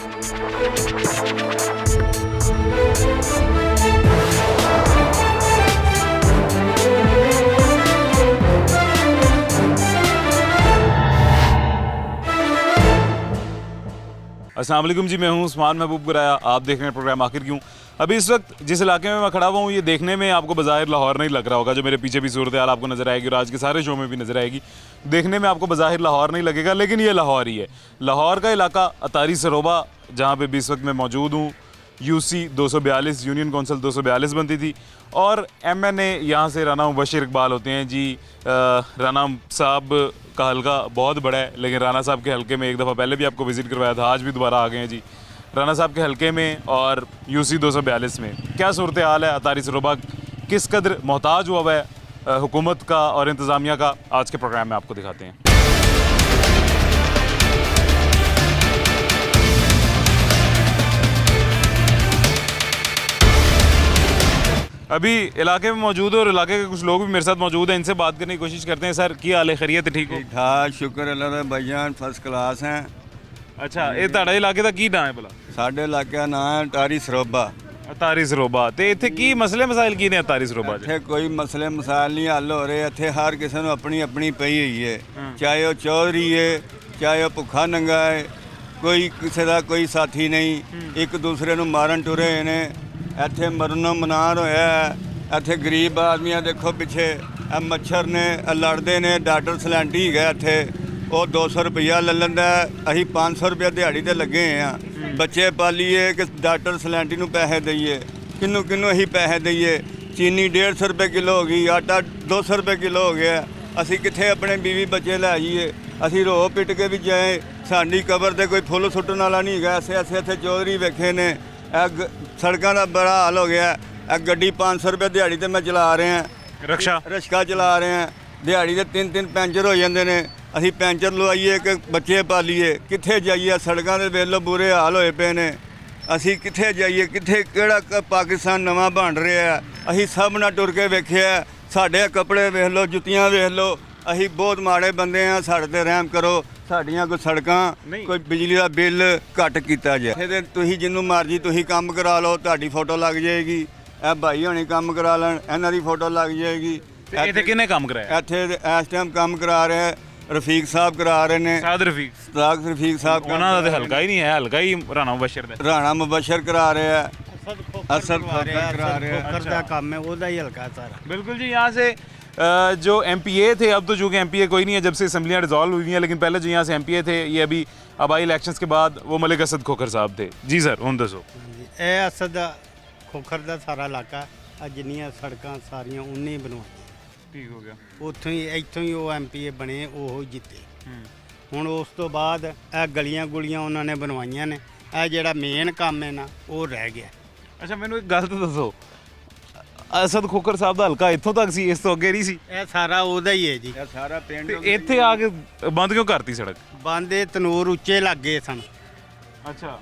अस्सलाम वालेकुम जी, मैं हूं उस्मान महबूब गुराया। आप देख रहे हैं प्रोग्राम आखिर क्यों। अभी इस वक्त जिस इलाके में मैं खड़ा हुआ हूँ, ये देखने में आपको बज़ाहिर लाहौर नहीं लग रहा होगा। जो मेरे पीछे भी सूरत हाल आपको नज़र आएगी और आज के सारे शो में भी नज़र आएगी। देखने में आपको बज़ाहिर लाहौर नहीं लगेगा, लेकिन ये लाहौर ही है। लाहौर का इलाका अतारी सरोबा, जहाँ पर भी इस वक्त मैं मौजूद हूँ। UC 242 यूनियन कौंसिल 242 बनती थी और MNA यहाँ से राना मुबशिर इकबाल होते हैं जी। राना साहब का हल्का बहुत बड़ा है, लेकिन राना साहब के हल्के में एक दफ़ा पहले भी आपको विज़िट करवाया था, आज भी दोबारा आ गए हैं जी राना साहब के हल्के में। और UC 242 में क्या सूरत हाल है, अतारी सरोबा किस कदर मोहताज हुआ है हुकूमत का और इंतज़ामिया का, आज के प्रोग्राम में आपको दिखाते हैं। अभी इलाके में मौजूद है और इलाके के कुछ लोग भी मेरे साथ मौजूद हैं, इनसे बात करने की कोशिश करते हैं। सर की हाल है, खैरियत ठीक हो? हाँ, शुक्र अल्लाह दा भाईजान, फर्स्ट क्लास हैं। अच्छा, ये ਤੁਹਾਡਾ ਇਲਾਕੇ ਦਾ ਕੀ ਨਾਮ ਹੈ ਭਲਾ? ਸਾਡੇ ਇਲਾਕੇ ਦਾ ਨਾਮ ਹੈ ਅਟਾਰੀ ਸਰੋਬਾ। ਅਤਾਰੀ ਸਰੋਬਾ। ਤੇ ਇੱਥੇ ਕੀ ਮਸਲੇ ਮਸਾਇਲ ਕੀ ਨੇ ਅਤਾਰੀ ਸਰੋਬਾ 'ਚ? ਇੱਥੇ ਕੋਈ ਮਸਲੇ ਮਸਾਇਲ ਨਹੀਂ ਹੱਲ ਹੋ ਰਹੇ। ਇੱਥੇ ਹਰ ਕਿਸੇ ਨੂੰ ਆਪਣੀ ਆਪਣੀ ਪਈ ਹੋਈ ਹੈ, ਚਾਹੇ ਉਹ ਚੌਧਰੀ ਹੈ, ਚਾਹੇ ਉਹ ਭੁੱਖਾ ਨੰਗਾ ਹੈ, ਕੋਈ ਕਿਸੇ ਦਾ ਕੋਈ ਸਾਥੀ ਨਹੀਂ। ਇੱਕ ਦੂਸਰੇ ਨੂੰ ਮਾਰਨ ਟੁਰੇ ਹੋਏ ਨੇ। ਇੱਥੇ ਮਰਨੋਂ ਮਨਾਰ ਹੋਇਆ ਹੈ। ਇੱਥੇ ਗਰੀਬ ਆਦਮੀਆਂ ਦੇਖੋ ਪਿੱਛੇ ਇਹ ਮੱਛਰ ਨੇ, ਲੜਦੇ ਨੇ। ਡਾਕਟਰ ਸਲੈਂਟੀ ਹੈਗਾ ਇੱਥੇ, ਉਹ 200 ਰੁਪਈਆ ਲੈ ਲੈਂਦਾ। ਅਸੀਂ 500 ਰੁਪਇਆ ਦਿਹਾੜੀ ਤੇ ਲੱਗੇ ਆ। ਬੱਚੇ ਪਾਲੀਏ ਕਿ ਡਾਕਟਰ ਸਲੈਂਟੀ ਨੂੰ ਪੈਸੇ ਦਈਏ? ਕਿਹਨੂੰ ਕਿਹਨੂੰ ਅਸੀਂ ਪੈਸੇ ਦਈਏ? ਚੀਨੀ 150 ਰੁਪਏ ਕਿਲੋ ਹੋ ਗਈ, ਆਟਾ 200 ਰੁਪਏ ਕਿਲੋ ਹੋ ਗਿਆ। ਅਸੀਂ ਕਿੱਥੇ ਆਪਣੇ ਬੀਵੀ ਬੱਚੇ ਲੈ ਜਾਈਏ? ਅਸੀਂ ਰੋ ਪਿੱਟ ਕੇ ਵੀ ਜਾਏ, ਸਾਡੀ ਕਬਰ ਤੇ ਕੋਈ ਫੁੱਲ ਸੁੱਟਣ ਵਾਲਾ ਨਹੀਂ ਹੈਗਾ। ਅਸੀਂ ਇੱਥੇ ਚੌਧਰੀ ਵੇਖੇ ਨੇ। ਸੜਕਾਂ ਦਾ ਬੜਾ ਹਾਲ ਹੋ ਗਿਆ। ਇਹ ਗੱਡੀ 500 ਰੁਪਏ ਦਿਹਾੜੀ ਤੇ ਮੈਂ ਚਲਾ ਰਿਹਾ, ਰਿਕਸ਼ਾ ਚਲਾ ਰਿਹਾ। ਦਿਹਾੜੀ ਦੇ 3 ਪੈਂਚਰ ਹੋ ਜਾਂਦੇ ਨੇ। ਅਸੀਂ ਪੈਂਚਰ ਲਵਾਈਏ ਕਿ ਬੱਚੇ ਪਾਲੀਏ? ਕਿੱਥੇ ਜਾਈਏ? ਸੜਕਾਂ ਦੇ ਵੇਖ ਲਓ ਬੁਰੇ ਹਾਲ ਹੋਏ ਪਏ ਨੇ। ਅਸੀਂ ਕਿੱਥੇ ਜਾਈਏ? ਕਿੱਥੇ ਕਿਹੜਾ ਪਾਕਿਸਤਾਨ ਨਵਾਂ ਬਣ ਰਿਹਾ? ਅਸੀਂ ਸਭ ਨਾਲ ਟੁਰ ਕੇ ਵੇਖਿਆ। ਸਾਡੇ ਕੱਪੜੇ ਵੇਖ ਲਓ, ਜੁੱਤੀਆਂ ਵੇਖ ਲਓ। ਅਸੀਂ ਬਹੁਤ ਮਾੜੇ ਬੰਦੇ ਆ, ਸਾਡੇ ਤੇ ਰਹਿਮ ਕਰੋ। ਸਾਡੀਆਂ ਕੋਈ ਸੜਕਾਂ, ਕੋਈ ਬਿਜਲੀ ਦਾ ਬਿੱਲ ਘੱਟ ਕੀਤਾ ਜਾਏ। ਇਹਦੇ ਤੁਸੀਂ ਜਿੰਨੂੰ ਮਰਜ਼ੀ ਤੁਸੀਂ ਕੰਮ ਕਰਾ ਲਓ, ਤੁਹਾਡੀ ਫੋਟੋ ਲੱਗ ਜਾਏਗੀ। ਇਹ ਭਾਈ ਹੋਣੀ ਕੰਮ ਕਰਾ ਲੈਣ, ਇਹਨਾਂ ਦੀ ਫੋਟੋ ਲੱਗ ਜਾਏਗੀ। ਇੱਥੇ ਕਿਹਨੇ ਕੰਮ ਕਰਾਇਆ? ਇੱਥੇ ਇਸ ਟਾਈਮ ਕੰਮ ਕਰਾ ਰਹੇ ਰਫੀਕ ਸਾਹਿਬ ਕਰਾ ਰਹੇ ਨੇ। ਰਫੀਕ ਸਾਹਿਬ, ਉਹਨਾਂ ਦਾ ਤਾਂ ਹਲਕਾ ਹੀ ਨਹੀਂ ਹੈ, ਹਲਕਾ ਹੀ ਰਾਣਾ ਮੁਬਸ਼ਰ ਦਾ। ਰਾਣਾ ਮੁਬਸ਼ਰ ਕਰਾ ਰਹੇ ਆ। ਅਸਦ ਖੋਖਰ ਕਰਾ ਰਹੇ ਆ। ਦਾ ਕੰਮ है, ਉਹਦਾ ਹੀ ਹਲਕਾ ਸਾਰਾ। बिल्कुल जी। यहाँ से जो MPA थे, अब तो चूँकि MPA कोई नहीं है जब से असम्बलियाँ डिज़ोल्व हुई हैं, लेकिन पहले जो यहाँ से MPA थे, ये अभी आबाई इलेक्शंस के बाद वो मलिक असद खोखर साहब थे जी। सर ਹੁਣ ਦੱਸੋ। ਇਹ ਅਸਦ ਖੋਖਰ ਦਾ ਸਾਰਾ ਇਲਾਕਾ ਆ, ਜਿੰਨੀਆਂ ਸੜਕਾਂ ਸਾਰੀਆਂ ਉਹਨੇ ਹੀ ਬਣਵਾਈਆਂ। ਠੀਕ ਹੋ ਗਿਆ। ਇੱਥੋਂ ਹੀ ਉਹ MPA ਬਣੇ, ਉਹ ਜਿੱਤੇ। ਹੁਣ ਉਸ ਤੋਂ ਬਾਅਦ ਇਹ ਗਲੀਆਂ ਗੁਲੀਆਂ ਉਹਨਾਂ ਨੇ ਬਣਵਾਈਆਂ ਨੇ। ਇਹ ਜਿਹੜਾ ਮੇਨ ਕੰਮ ਹੈ ਨਾ, ਉਹ ਰਹਿ ਗਿਆ। ਅੱਛਾ, ਮੈਨੂੰ ਇੱਕ ਗੱਲ ਤਾਂ ਦੱਸੋ, ਅਸਦ ਖੋਖਰ ਸਾਹਿਬ ਦਾ ਹਲਕਾ ਇੱਥੋਂ ਤੱਕ ਸੀ, ਇਸ ਤੋਂ ਅੱਗੇ ਨਹੀਂ ਸੀ? ਇਹ ਸਾਰਾ ਉਹਦਾ ਹੀ ਹੈ ਜੀ। ਇਹ ਸਾਰਾ ਪਿੰਡ ਇੱਥੇ ਆ ਕੇ ਬੰਦ ਕਿਉਂ ਕਰਤੀ ਸੜਕ? ਬੰਦੇ ਤਨੂਰ ਉੱਚੇ ਲੱਗ ਗਏ ਸਨ। ਅੱਛਾ।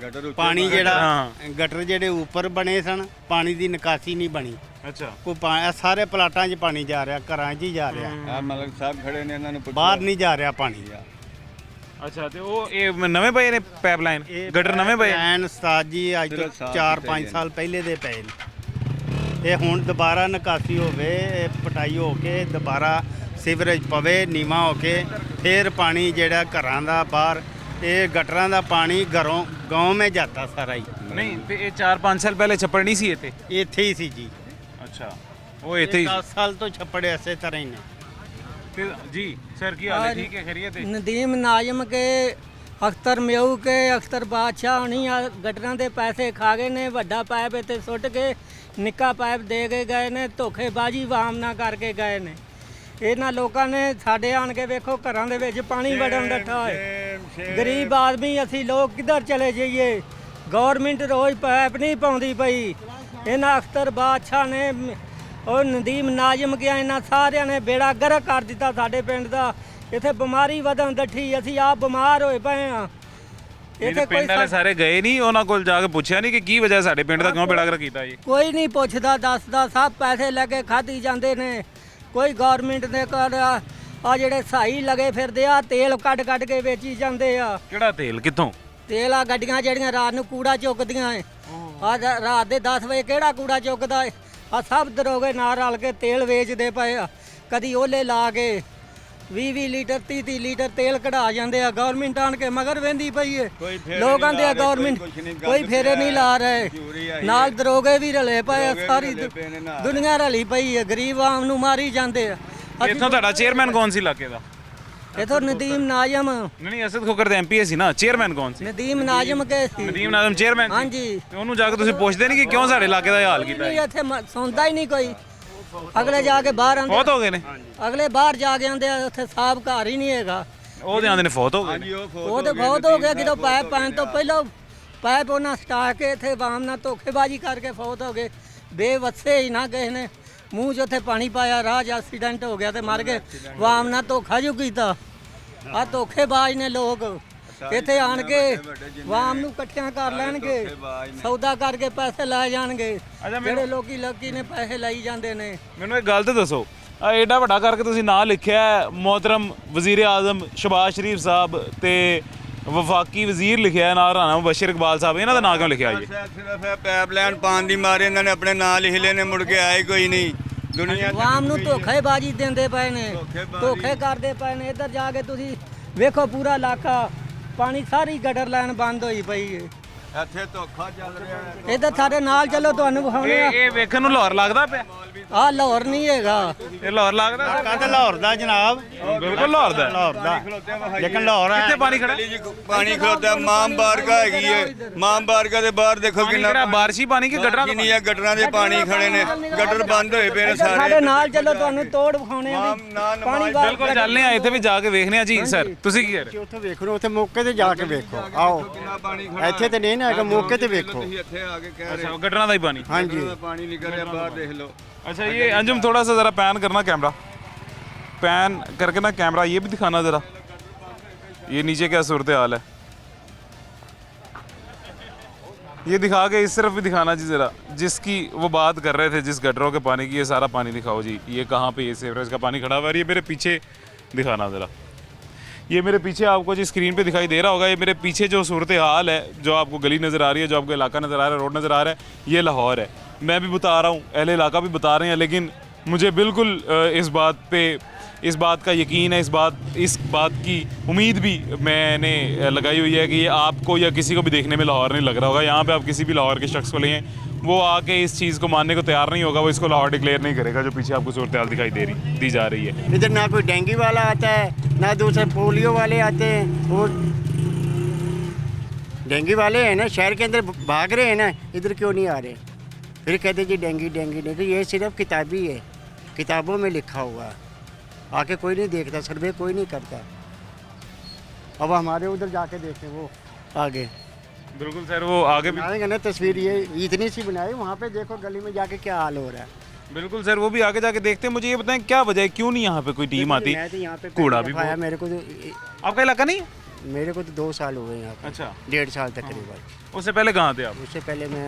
ਗਟਰ ਪਾਣੀ ਜਿਹੜਾ ਗਟਰ ਜਿਹੜੇ ਉੱਪਰ ਬਣੇ ਸਨ, ਪਾਣੀ ਦੀ ਨਿਕਾਸੀ ਨਹੀਂ ਬਣੀ। ਅੱਛਾ। ਕੋਈ ਸਾਰੇ ਪਲਾਟਾਂ 'ਚ ਪਾਣੀ ਜਾ ਰਿਹਾ, ਘਰਾਂ 'ਚ ਹੀ ਜਾ ਰਿਹਾ। ਮਲਕ ਸਾਹਿਬ ਖੜੇ ਨੇ, ਇਹਨਾਂ ਨੂੰ ਬਾਹਰ ਨਹੀਂ ਜਾ ਰਿਹਾ ਪਾਣੀ। ਅੱਛਾ, ਤੇ ਉਹ ਇਹ ਨਵੇਂ ਪਏ ਨੇ ਪਾਈਪਲਾਈਨ, ਗਟਰ ਨਵੇਂ ਪਏ? ਐਨ ਉਸਤਾਦ ਜੀ ਅੱਜ ਤੋਂ 4-5 ਸਾਲ ਪਹਿਲੇ ਦੇ ਪਏ ਨੇ। ਇਹ ਹੁਣ ਦੁਬਾਰਾ ਨਿਕਾਸੀ ਹੋਵੇ, ਪਟਾਈ ਹੋ ਕੇ ਦੁਬਾਰਾ ਸੀਵਰੇਜ ਪਵੇ ਨੀਵਾਂ ਹੋ ਕੇ, ਫਿਰ ਪਾਣੀ ਜਿਹੜਾ ਘਰਾਂ ਦਾ ਬਾਹਰ, ਇਹ ਗਟਰਾਂ ਦਾ ਪਾਣੀ ਘਰੋਂ ਗਾँव में जाता ਸਾਰਾ ਹੀ। ਨਹੀਂ, ਤੇ ਇਹ 4-5 ਸਾਲ ਪਹਿਲੇ ਛੱਪੜ ਨਹੀਂ ਸੀ ਇੱਥੇ? ਇੱਥੇ ਹੀ ਸੀ ਜੀ। ਅੱਛਾ, ਉਹ ਇੱਥੇ ਹੀ 10 ਸਾਲ ਤੋਂ ਛੱਪੜ ਐਸੇ ਤਰ੍ਹਾਂ ਹੀ ਨੇ। ਤੇ ਜੀ ਸਰ ਕੀ ਹਾਲ ਹੈ? ਠੀਕ ਹੈ, ਖੈਰੀਅਤ ਹੈ? नदीम नाजम के अख्तर म्यू के अख्तर बादशाह होनी गटरां दे पैसे खा गए ने। वड्डा पाइप इत्थे सुੱਟ के निक्का पाइप दे के गए ने। ਧੋਖੇਬਾਜ਼ੀ ਵਾਮ ਨਾ ਕਰਕੇ ਗਏ ਨੇ। ਇਹਨਾਂ ਲੋਕਾਂ ਨੇ ਸਾਡੇ ਆਣ ਕੇ ਵੇਖੋ ਘਰਾਂ ਦੇ ਵਿੱਚ ਪਾਣੀ ਵੜਨ ਡੱਠਾ ਹੋਏ। ਗਰੀਬ ਆਦਮੀ ਅਸੀਂ ਲੋਕ ਕਿੱਧਰ ਚਲੇ ਜਾਈਏ? ਗਵਰਨਮੈਂਟ ਰੋਜ਼ ਪਾਈਪ ਨਹੀਂ ਪਾਉਂਦੀ ਪਈ। ਇਹਨਾਂ ਅਖਤਰ ਬਾਦਸ਼ਾਹ ਨੇ, ਉਹ ਨਦੀਮ ਨਾਜ਼ਮ ਗਿਆ, ਇਹਨਾਂ ਸਾਰਿਆਂ ਨੇ ਬੇੜਾ ਗਰਕ ਕਰ ਦਿੱਤਾ ਸਾਡੇ ਪਿੰਡ ਦਾ। ਇੱਥੇ ਬਿਮਾਰੀ ਵਧਣ ਡੱਠੀ, ਅਸੀਂ ਆਪ ਬਿਮਾਰ ਹੋਏ ਪਏ ਆ। ਇੱਥੇ ਪਿੰਡ ਵਾਲੇ ਸਾਰੇ ਗਏ ਨਹੀਂ, ਉਹਨਾਂ ਕੋਲ ਜਾ ਕੇ ਪੁੱਛਿਆ ਨਹੀਂ ਕਿ ਕੀ ਵਜ੍ਹਾ ਸਾਡੇ ਪਿੰਡ ਦਾ ਕਿਉਂ ਬੇੜਾ ਗਰਕ ਕੀਤਾ ਜੀ? ਕੋਈ ਨਹੀਂ ਪੁੱਛਦਾ ਦੱਸਦਾ, ਸਭ ਪੈਸੇ ਲੈ ਕੇ ਖਾਧੀ ਜਾਂਦੇ ਨੇ। ਕੋਈ ਗਵਰਨਮੈਂਟ ਦੇ ਕਰ ਆ ਜਿਹੜੇ ਸਹੀ ਲਗੇ ਫਿਰਦੇ ਆ, ਤੇਲ ਕੱਢ ਕੇ ਵੇਚੀ ਜਾਂਦੇ ਆ। ਕਿਹੜਾ ਤੇਲ? ਕਿੱਥੋਂ? ਤੇਲ ਆ ਗੱਡੀਆਂ ਜਿਹੜੀਆਂ ਰਾਤ ਨੂੰ ਕੂੜਾ ਚੁੱਕਦੀਆਂ ਏ ਆ ਰਾਤ ਦੇ 10 ਵਜੇ ਕਿਹੜਾ ਕੂੜਾ ਚੁੱਕਦਾ ਏ ਆ ਸਭ ਦਰੋਗੇ ਨਾਲ ਰਲ ਕੇ ਤੇਲ ਵੇਚਦੇ ਪਏ ਆ ਕਦੀ ਓਲੇ ਲਾ ਕੇ 20 ਲੀਟਰ 30 ਲੀਟਰ ਤੇਲ ਕਢਾ ਜਾਂਦੇ ਆ ਗਵਰਨਮੈਂਟ ਆਣ ਕੇ ਮਗਰ ਵਹਿੰਦੀ ਪਈ ਏ ਲੋਕਾਂ ਦੇ ਗਵਰਨਮੈਂਟ ਕੋਈ ਫੇਰੇ ਨਹੀਂ ਲਾ ਰਹੇ ਨਾਲ ਦਰੋਗੇ ਵੀ ਰਲੇ ਪਏ ਆ ਸਾਰੀ ਦੁਨੀਆ ਰਲੀ ਪਈ ਏ ਗਰੀਬ ਆਮ ਨੂੰ ਮਾਰੀ ਜਾਂਦੇ ਆ ਇੱਥੋਂ ਤੁਹਾਡਾ ਚੇਅਰਮੈਨ ਕੌਣ ਸੀ ਇਲਾਕੇ ਦਾ? ਇਥੋਂ ਨਦੀਮ ਨਾਜ਼ਮ ਨਹੀਂ ਅਸਦ ਖੋਕਰ ਦੇ ਐਮਪੀ ਸੀ ਨਾ, ਚੇਅਰਮੈਨ ਕੌਣ ਸੀ? ਨਦੀਮ ਨਾਜ਼ਮ ਕੇ ਸੀ ਨਦੀਮ ਨਾਜ਼ਮ ਚੇਅਰਮੈਨ? ਹਾਂਜੀ ਤੇ ਉਹਨੂੰ ਜਾ ਕੇ ਤੁਸੀਂ ਪੁੱਛਦੇ ਨਹੀਂ ਕਿ ਕਿਉਂ ਸਾਡੇ ਇਲਾਕੇ ਦਾ ਇਹ ਹਾਲ ਕੀਤਾ ਨਹੀਂ ਇੱਥੇ ਸੁਣਦਾ ਹੀ ਨਹੀਂ ਕੋਈ ਅਗਲੇ ਜਾ ਕੇ ਬਾਹਰ ਆਂਦੇ ਬਹੁਤ ਹੋ ਗਏ ਨੇ ਅਗਲੇ ਬਾਹਰ ਜਾ ਕੇ ਆਂਦੇ ਉੱਥੇ ਸਾਹਬ ਘਰ ਹੀ ਨਹੀਂ ਹੈਗਾ ਉਹ ਤੇ ਆਂਦੇ ਨੇ ਫੌਤ ਹੋ ਗਏ ਨੇ। ਉਹ ਤੇ ਬਹੁਤ ਹੋ ਗਿਆ ਜਦੋਂ ਪਾਇਪ ਪਾਣ ਤੋਂ ਪਹਿਲਾਂ ਪਾਇਪ ਉਹਨਾਂ ਸਟਾ ਕੇ ਇੱਥੇ ਆਵਾਮ ਨਾਲ ਧੋਖੇਬਾਜ਼ੀ ਕਰਕੇ ਫੌਤ ਹੋ ਗਏ ਬੇਵੱਸੇ ਹੀ ਨਾ ਗਏ ਨੇ ਮੂੰਹ 'ਚ ਉੱਥੇ ਪਾਣੀ ਪਾਇਆ ਰਾਹ 'ਚ ਐਕਸੀਡੈਂਟ ਹੋ ਗਿਆ ਤੇ ਮਰ ਗਏ ਆਵਾਮ ਨਾਲ ਧੋਖਾ ਜੋ ਕੀਤਾ ਆ ਧੋਖੇਬਾਜ਼ ਨੇ ਲੋਕ ਇੱਥੇ ਆਣ ਕੇ ਆਵਾਮ ਨੂੰ ਇਕੱਠਿਆਂ ਕਰ ਲੈਣਗੇ ਸੌਦਾ ਕਰਕੇ ਪੈਸੇ ਲੈ ਜਾਣਗੇ ਜਿਹੜੇ ਲੋਕੀ ਨੇ ਪੈਸੇ ਲਈ ਜਾਂਦੇ ਨੇ। ਮੈਨੂੰ ਇੱਕ ਗੱਲ ਤੇ ਦੱਸੋ ਆ ਐਡਾ ਵੱਡਾ ਕਰਕੇ ਤੁਸੀਂ ਨਾਂ ਲਿਖਿਆ ਹੈ ਮੁਹਤਰਮ ਵਜ਼ੀਰ ਆਜ਼ਮ ਸ਼ਬਾਜ਼ ਸ਼ਰੀਫ ਸਾਹਿਬ ਤੇ ਵਫਾਕੀ ਵਜ਼ੀਰ ਲਿਖਿਆ ਨਾਲ ਰਾਣਾ ਬਸ਼ੀਰ ਇਕਬਾਲ ਸਾਹਿਬ, ਇਹਨਾਂ ਦਾ ਨਾਂ ਕਿਉਂ ਲਿਖਿਆ ਜੀ? ਸਿਰਫ ਪਾਈਪਲਾਈਨ ਪਾਣ ਦੀ ਮਾਰੇ ਇਹਨਾਂ ਨੇ ਆਪਣੇ ਨਾਂ ਲਿਖ ਲਏ ਨੇ ਮੁੜ ਕੇ ਆਏ ਕੋਈ ਨਹੀਂ ਦੁਨੀਆ ਆਵਾਮ ਨੂੰ ਧੋਖੇਬਾਜ਼ੀ ਦਿੰਦੇ ਪਏ ਨੇ ਧੋਖੇ ਕਰਦੇ ਪਏ ਨੇ। ਇੱਧਰ ਜਾ ਕੇ ਤੁਸੀਂ ਵੇਖੋ ਪੂਰਾ ਇਲਾਕਾ ਪਾਣੀ ਸਾਰੀ ਗਟਰ ਲਾਈਨ ਬੰਦ ਹੋਈ ਪਈ ਹੈ ਇੱਥੇ ਧੋਖਾ ਚੱਲ ਰਿਹਾ ਹੈ। ਇੱਧਰ ਸਾਡੇ ਨਾਲ ਚੱਲੋ ਤੁਹਾਨੂੰ ਵਿਖਾਉਣੇ ਆ ਇਹ ਵੇਖਣ ਨੂੰ ਲਾਹੌਰ ਲੱਗਦਾ ਪਿਆ? ਆਹ ਲਾਹੌਰ ਨਹੀਂ ਹੈਗਾ ਇਹ ਲਾਹੌਰ ਲੱਗਦਾ? ਕਹਿੰਦੇ ਲਾਹੌਰ ਦਾ ਜਨਾਬ ਬਿਲਕੁਲ ਲਾਹੌਰ ਦਾ। ਲਾਹੌਰ ਦਾ ਲੇਕਿਨ ਲਾਹੌਰ ਹੈ ਕਿੱਥੇ ਪਾਣੀ ਖੜਾ? ਪਾਣੀ ਖਲੋਤਾ ਮਾਂ ਬਾਰਗਾ ਹੈਗੀ ਹੈ ਮਾਂ ਬਾਰਗਾ ਦੇ ਬਾਹਰ ਦੇਖੋ ਕਿੰਨਾ ਕਿਹੜਾ ਬਾਰਿਸ਼ੀ ਪਾਣੀ ਕਿ ਗਟਰਾਂ ਦਾ? ਕਿੰਨੀਆਂ ਗਟਰਾਂ ਦੇ ਪਾਣੀ ਖੜੇ ਨੇ ਗਟਰ ਬੰਦ ਹੋਏ ਪਏ ਨੇ ਸਾਡੇ ਸਾਰੇ ਨਾਲ ਚੱਲੋ ਤੁਹਾਨੂੰ ਤੋੜ ਵਿਖਾਉਣੇ ਆ ਵੀ ਪਾਣੀ ਬਾਹਰ ਬਿਲਕੁਲ ਚੱਲਨੇ ਆ ਇੱਥੇ ਵੀ ਜਾ ਕੇ ਵੇਖਨੇ ਆ ਜੀ। ਸਰ ਤੁਸੀਂ ਕੀ ਕਹਿ ਰਹੇ? ਉੱਥੇ ਵੇਖ ਲਓ ਉੱਥੇ ਮੌਕੇ ਤੇ ਜਾ ਕੇ ਵੇਖੋ ਆਓ ਇੱਥੇ ਤੇ ਨਹੀਂ ਨਾ ਹੈਗਾ ਮੌਕੇ ਤੇ ਵੇਖੋ ਤੁਸੀਂ ਇੱਥੇ ਆ ਕੇ ਕਹਿ ਰਹੇ ਅੱਛਾ ਗਟਰਾਂ ਦਾ ਹੀ ਪਾਣੀ? ਹਾਂਜੀ ਪਾਣੀ ਨਿਕਲ ਰਿਹਾ ਬਾਹਰ देख लो। अच्छा ये अंजुम थोड़ा सा ज़रा पैन करना कैमरा, पैन करके ना कैमरा ये भी दिखाना ज़रा, ये नीचे क्या सूरत हाल है ये दिखा के इस तरफ भी दिखाना जी ज़रा, जिसकी वो बात कर रहे थे जिस गटरों के पानी की, ये सारा पानी दिखाओ जी। ये कहाँ पे ये सीवरेज का पानी खड़ा हुआ है और ये मेरे पीछे दिखाना ज़रा, ये मेरे पीछे आपको जो स्क्रीन पे दिखाई दे रहा होगा, ये मेरे पीछे जो सूरत हाल है, जो आपको गली नज़र आ रही है, जो आपको इलाका नज़र आ रहा है, रोड नज़र आ रहा है, ये लाहौर है। मैं भी बता रहा हूँ, अहले इलाका भी बता रहे हैं, लेकिन मुझे बिल्कुल इस बात का यकीन है, इस बात की उम्मीद भी मैंने लगाई हुई है कि ये आपको या किसी को भी देखने में लाहौर नहीं लग रहा होगा। यहाँ पे आप किसी भी लाहौर के शख्स को लें, वो आके इस चीज़ को मानने को तैयार नहीं होगा, वो इसको लाहौर डिक्लेयर नहीं करेगा जो पीछे आपको सूरत हाल दिखाई दी जा रही है। इधर ना कोई डेंगू वाला आता है ना दूसरे पोलियो वाले आते हैं, वो डेंगू वाले हैं ना शहर के अंदर भाग रहे हैं ना, इधर क्यों नहीं आ रहे? फिर कहते जी डेंगू, ये सिर्फ किताबी है, किताबों में लिखा हुआ है, आके कोई नहीं देखता, सर्वे कोई नहीं करता। अब हमारे उधर जाके देखें वो आगे बिल्कुल सर, वो आगे भी बनाएंगे ना तस्वीर, ये इतनी सी बनाई, वहाँ पे देखो गली में जाके क्या हाल हो रहा है। बिल्कुल सर, वो भी आगे जाके देखते हैं। मुझे ये बताएं क्या वजह है, क्यों नहीं यहाँ पे कोई टीम आती? मैं तो यहाँ पे कूड़ा भी आया, मेरे को तो आपका इलाका नहीं है? मेरे को तो 2 साल हुए यहाँ पे, अच्छा 1.5 साल तकरीबन। उससे पहले कहाँ थे आप? उससे पहले मैं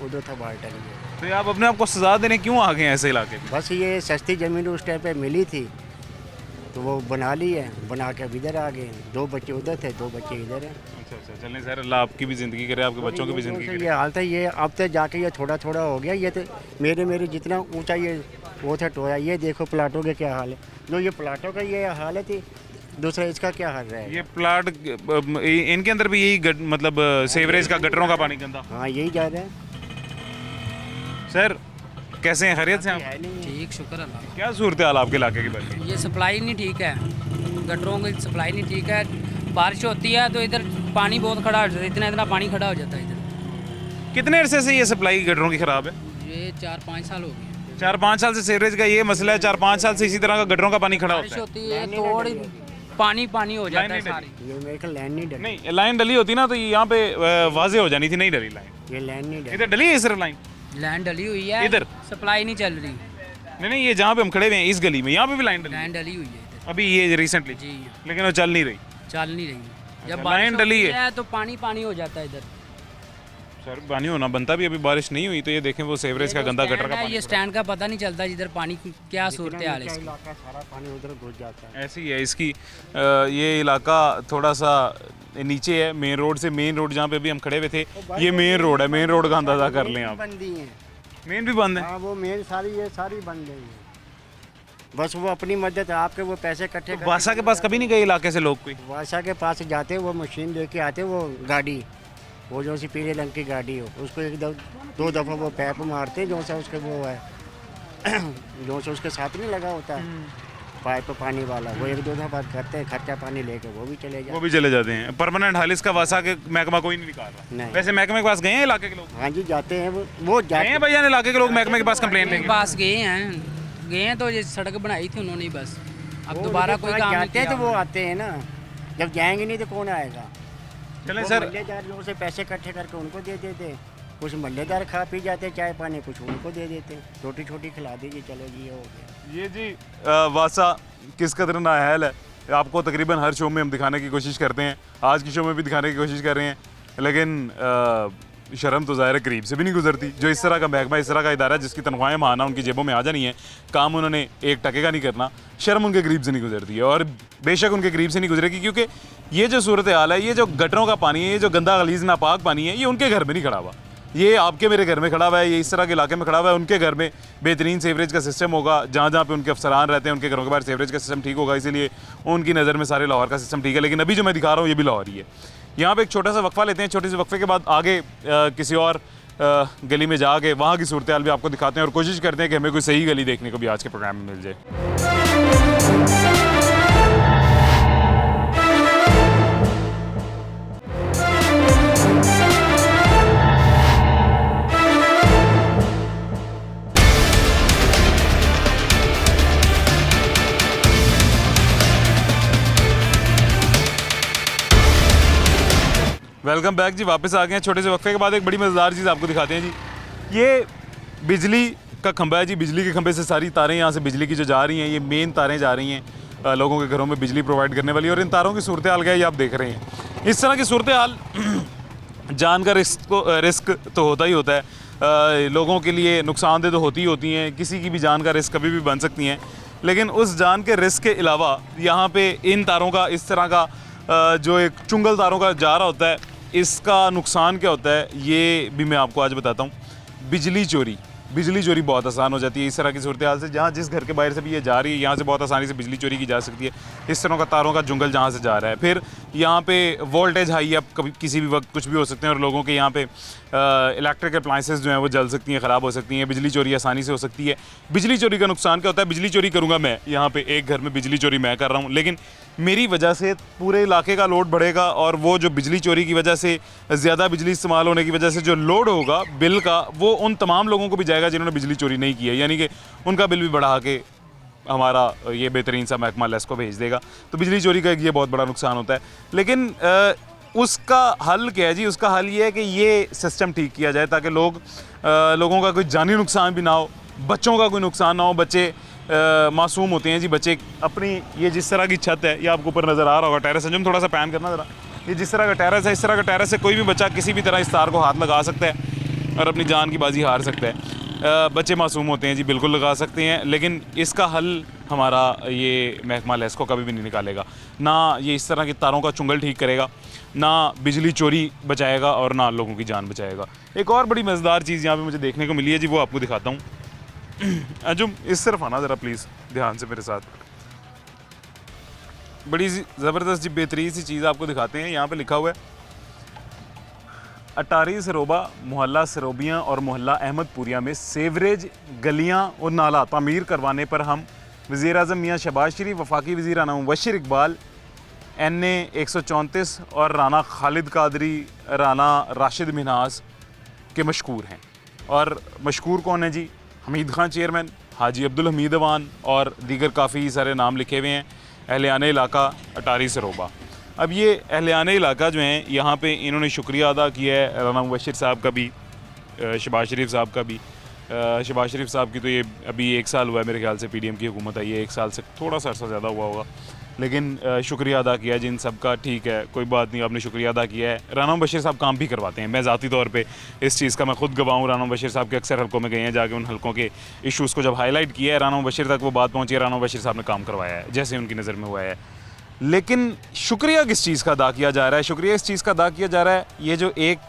उधर था बाल्टन में। तो ये आप अपने आप को सजा देने क्यों आ गए हैं ऐसे इलाके में? बस ये सस्ती ज़मीन उस टाइम पे मिली थी तो वो बना ली है, बना के अब इधर आ गए। 2 बच्चे उधर थे, 2 बच्चे इधर हैं। अच्छा चलें सर, अल्लाह आपकी भी ज़िंदगी करे, आपके बच्चों की भी ज़िंदगी करे। ये हाल था, ये अब तक जाके ये थोड़ा थोड़ा हो गया। ये तो मेरे जितना ऊंचा ये वो था टोया, ये देखो प्लाटों के क्या हाल है। जो ये प्लाटों का ये हाल है थी, दूसरा इसका क्या हाल रहा है? ये प्लाट इनके अंदर भी यही मतलब सेवरेज का गटरों का पानी गंदा? हाँ यही जा रहा है सर। कैसे हैं, खैरियत से आप? ठीक, शुक्र अल्लाह। क्या सूरत हाल आपके इलाके की बात? ये सप्लाई नहीं ठीक है, गटरों की सप्लाई नहीं ठीक है। बारिश होती है तो इधर पानी बहुत खड़ा हो जाता है, इतना पानी खड़ा हो जाता है इधर। कितने अरसे से ये सप्लाई गटरों की ख़राब है? ये 4-5 साल हो गए। 4-5 साल से सेवरेज का ये मसला है, 4-5 साल से इसी तरह का गटरों का पानी खड़ा बारिश होता है। होती है थोड़ी पानी हो जाता है सारी। ये मेरे को लाइन नहीं डली, नहीं लाइन डली होती ना तो यहाँ पे वाजे हो जानी थी, नहीं डली लाइन। ये लाइन नहीं डली। इधर डली है सिर्फ लाइन? लैंड डली हुई है, इधर? सप्लाई नहीं चल रही। नहीं ये जहाँ पे हम खड़े हुए हैं इस गली में, यहाँ पे भी लाइन डली लैंड डली हुई है इधर अभी ये रिसेंटली, जी, लेकिन वो चल नहीं रही। चल नहीं रही। जब लाइन बारिश डली होती है है तो पानी हो जाता है इधर। सर पानी होना बनता भी, अभी बारिश नहीं हुई तो ये देखें वो सेवरेज का गंदा गटर का है, पानी ये स्टैंड का पता नहीं चलता जिधर पानी क्या सूरत हाल है इसकी। इलाका सारा पानी उधर घुस जाता है। ऐसी है इसकी। ये इलाका थोड़ा सा नीचे है मेन रोड से। मेन रोड जहाँ पे अभी हम खड़े हुए थे ये मेन रोड है। मेन रोड का अंदाज़ा कर लें आप। बंदी है, मेन भी बंद है। हाँ वो मेन सारी ये सारी बन गई है। बस वो अपनी मदद आपके वो पैसे इकट्ठे तो वासा के पास कभी नहीं गए इलाके से लोग कोई? वासा के पास जाते वो मशीन लेके आते वो गाड़ी, वो जो सी पीले रंग की गाड़ी हो उसको दो दफ़ा वो पैप मारते जो सा उसके वो है जो सा उसके साथ नहीं लगा होता पाइप पानी वाला, वो एक दो दफ़ा करते हैं खर्चा पानी लेके वो भी चले जाते हैं। परमानेंट हाल इसका वासा के महकमा कोई नहीं निकाल रहा। नहीं। वैसे महकमे के पास गए हैं इलाके के लोग? हाँ जी जाते हैं वो गए जाते हैं भैया इलाके के लोग महकमे के पास कंप्लेन लेंगे? पास गए हैं तो ये सड़क बनाई थी उन्होंने बस, अब वो दोबारा उनके कोई पास काम नहीं जाते हैं तो किया। वो आते हैं ना, जब जाएंगे नहीं तो कौन आएगा। चलें वो सर। मल्लेदार लोगों से पैसे इकट्ठे करके उनको दे देते, कुछ मल्लेदार खा पी जाते चाय पानी, कुछ उनको दे देते, रोटी छोटी खिला दीजिए चलो जी ये हो गया। ये जी वासा किस कदर नाअहल है आपको तकरीबन हर शो में हम दिखाने की कोशिश करते हैं। आज की शो में भी दिखाने की कोशिश कर रहे हैं, लेकिन शर्म तो ज़ाहिर है करीब से भी नहीं गुजरती। जो इस तरह का महकमा, इस तरह का इदारा जिसकी तनख्वाहें माना उनकी जेबों में आ जानी है, काम उन्होंने एक टके का नहीं करना, शर्म उनके करीब से नहीं गुजरती है। और बेशक उनके करीब से नहीं गुजरेगी, क्योंकि ये जो सूरत हाल है, ये जो गटरों का पानी है, ये जो गंदा गलीज नापाक पानी है, ये उनके घर में नहीं खड़ा हुआ, ये आपके मेरे घर में खड़ा हुआ है, ये इस तरह के इलाके में खड़ा हुआ है। उनके घर में बेहतरीन सेवरेज का सिस्टम होगा, जहाँ जहाँ पे उनके अफसरान रहते हैं उनके घरों के बाहर सेवरेज का सिस्टम ठीक होगा, इसीलिए उनकी नज़र में सारे लाहौर का सिस्टम ठीक है। लेकिन अभी जो मैं दिखा रहा हूँ ये भी लाहौर ही है। यहाँ पे एक छोटा सा वक्फा लेते हैं, छोटे से वक्फे के बाद आगे किसी और गली में जाके वहाँ की सूरत हाल भी आपको दिखाते हैं और कोशिश करते हैं कि हमें कोई सही गली देखने को भी आज के प्रोग्राम में मिल जाए। वेलकम बैक जी, वापस आ गए हैं छोटे से वक्फे के बाद। एक बड़ी मज़ेदार चीज़ आपको दिखाते हैं जी। ये बिजली का खंभा है जी। बिजली के खंभे से सारी तारें यहाँ से बिजली की जो जा रही हैं, ये मेन तारें जा रही हैं लोगों के घरों में बिजली प्रोवाइड करने वाली। और इन तारों की सूरत हाल क्या है ये आप देख रहे हैं। इस तरह की सूरत हाल जान का रिस्क तो होता ही होता है, लोगों के लिए नुकसानदेह तो होती ही होती हैं, किसी की भी जान का रिस्क कभी भी बन सकती हैं। लेकिन उस जान के रिस्क के अलावा यहाँ पे इन तारों का इस तरह का जो एक चुंगल तारों का जा रहा होता है, इसका नुकसान क्या होता है ये भी मैं आपको आज बताता हूँ। बिजली चोरी बहुत आसान हो जाती है इस तरह की सूरत हाल से। जहाँ जिस घर के बाहर से भी ये जा रही है, यहाँ से बहुत आसानी से बिजली चोरी की जा सकती है। इस तरह का तारों का जुंगल जहाँ से जा रहा है, फिर यहाँ पे वोल्टेज हाई है, कभी किसी भी वक्त कुछ भी हो सकते हैं और लोगों के यहाँ पे इलेक्ट्रिक अप्लाइंसेस जो हैं वो जल सकती हैं, ख़राब हो सकती हैं। बिजली चोरी आसानी से हो सकती है। बिजली चोरी का नुकसान क्या होता है? बिजली चोरी करूँगा मैं, यहाँ पे एक घर में बिजली चोरी मैं कर रहा हूँ, लेकिन मेरी वजह से पूरे इलाके का लोड बढ़ेगा और वो जो बिजली चोरी की वजह से ज़्यादा बिजली इस्तेमाल होने की वजह से जो लोड होगा बिल का, वो उन तमाम लोगों को भी जाएगा जिन्होंने बिजली चोरी नहीं की है, यानी कि उनका बिल भी बढ़ा के हमारा ये बेहतरीन सा महकमा लेस को भेज देगा। तो बिजली चोरी का एक ये बहुत बड़ा नुकसान होता है। लेकिन उसका हल क्या है जी? उसका हल ये है कि ये सिस्टम ठीक किया जाए ताकि लोगों का कोई जानी नुकसान भी ना हो, बच्चों का कोई नुकसान ना हो। बच्चे मासूम होते हैं जी, बच्चे अपनी ये जिस तरह की छत है, ये आपको ऊपर नज़र आ रहा होगा, टेरेस है, जो थोड़ा सा पैन करना ज़रा, ये जिस तरह का टेरेस है, इस तरह का टेरेस से कोई भी बच्चा किसी भी तरह इस तार को हाथ लगा सकता है और अपनी जान की बाजी हार सकता है। बच्चे मासूम होते हैं जी, बिल्कुल लगा सकते हैं, लेकिन इसका हल हमारा ये महकमा लेस को कभी भी नहीं निकालेगा। ना ये इस तरह की तारों का चुंगल ठीक करेगा, ना बिजली चोरी बचाएगा और ना लोगों की जान बचाएगा। एक और बड़ी मज़ेदार चीज़ यहाँ पे मुझे देखने को मिली है जी, वो आपको दिखाता हूँ। अंजुम इस तरफ आना ज़रा प्लीज़, ध्यान से मेरे साथ। बड़ी ज़बरदस्त जी बेहतरीन सी चीज़ आपको दिखाते हैं। यहाँ पे लिखा हुआ है अटारी सरोबा, मोहल्ला सरोबियाँ और मोहल्ला अहमदपुरिया में सेवरेज गलियाँ और नाला तामीर करवाने पर हम वज़ीर-ए-आज़म मियाँ शहबाज शरीफ, वफाकी वज़ीर आना मुबश्शिर इकबाल, NA 134 और राना खालिद कादरी, राना राशिद मिन्हास के मशकूर हैं। और मशकूर कौन है जी? हमीद खान चेयरमैन, हाजी अब्दुल हमीद अवान और दीगर काफ़ी सारे नाम लिखे हुए हैं। अहलियाने इलाका अटारी सरोबा। अब ये अहलियाने इलाका जो हैं, यहाँ पे इन्होंने शुक्रिया अदा किया है राना मुबश्शिर साहब का भी, शहबाज शरीफ साहब का भी। शहबाज शरीफ साहब की तो ये अभी 1 साल हुआ है मेरे ख्याल से PDM की हुकूमत आई है, 1 साल से थोड़ा सा अर्सा ज़्यादा हुआ होगा। लेकिन शुक्रिया अदा किया जिन सब का। ठीक है, कोई बात नहीं, आपने शुक्रिया अदा किया है। राना बशीर साहब काम भी करवाते हैं, मैं ज़ाती तौर पे इस चीज़ का मैं खुद गवाह हूँ। राना बशीर साहब के अक्सर हलकों में गए हैं, जाके उन हलकों के इशूज़ को जब हाईलाइट किया है, राना बशीर तक वो बात पहुँची है, राना बशीर साहब ने काम करवाया है जैसे उनकी नज़र में हुआ है। लेकिन शुक्रिया किस चीज़ का अदा किया जा रहा है? शुक्रिया इस चीज़ का अदा किया जा रहा है, ये जो एक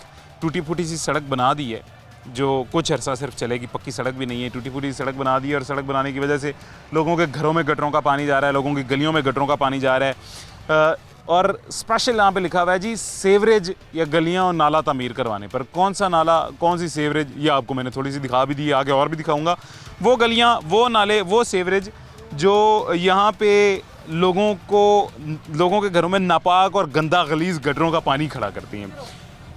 टूटी फूटी सी सड़क बना दी है, जो कुछ अरसा सिर्फ चलेगी, पक्की सड़क भी नहीं है, टूटी फूटी सड़क बना दी है, और सड़क बनाने की वजह से लोगों के घरों में गटरों का पानी जा रहा है, लोगों की गलियों में गटरों का पानी जा रहा है। और स्पेशल यहाँ पे लिखा हुआ है जी सेवरेज या गलियाँ और नाला तामीर करवाने पर। कौन सा नाला, कौन सी सेवरेज, ये आपको मैंने थोड़ी सी दिखा भी दी है, आगे और भी दिखाऊंगा। वो गलियाँ, वो नाले, वो सेवरेज जो यहाँ पे लोगों के घरों में नापाक और गंदा गलीज गटरों का पानी खड़ा करती हैं।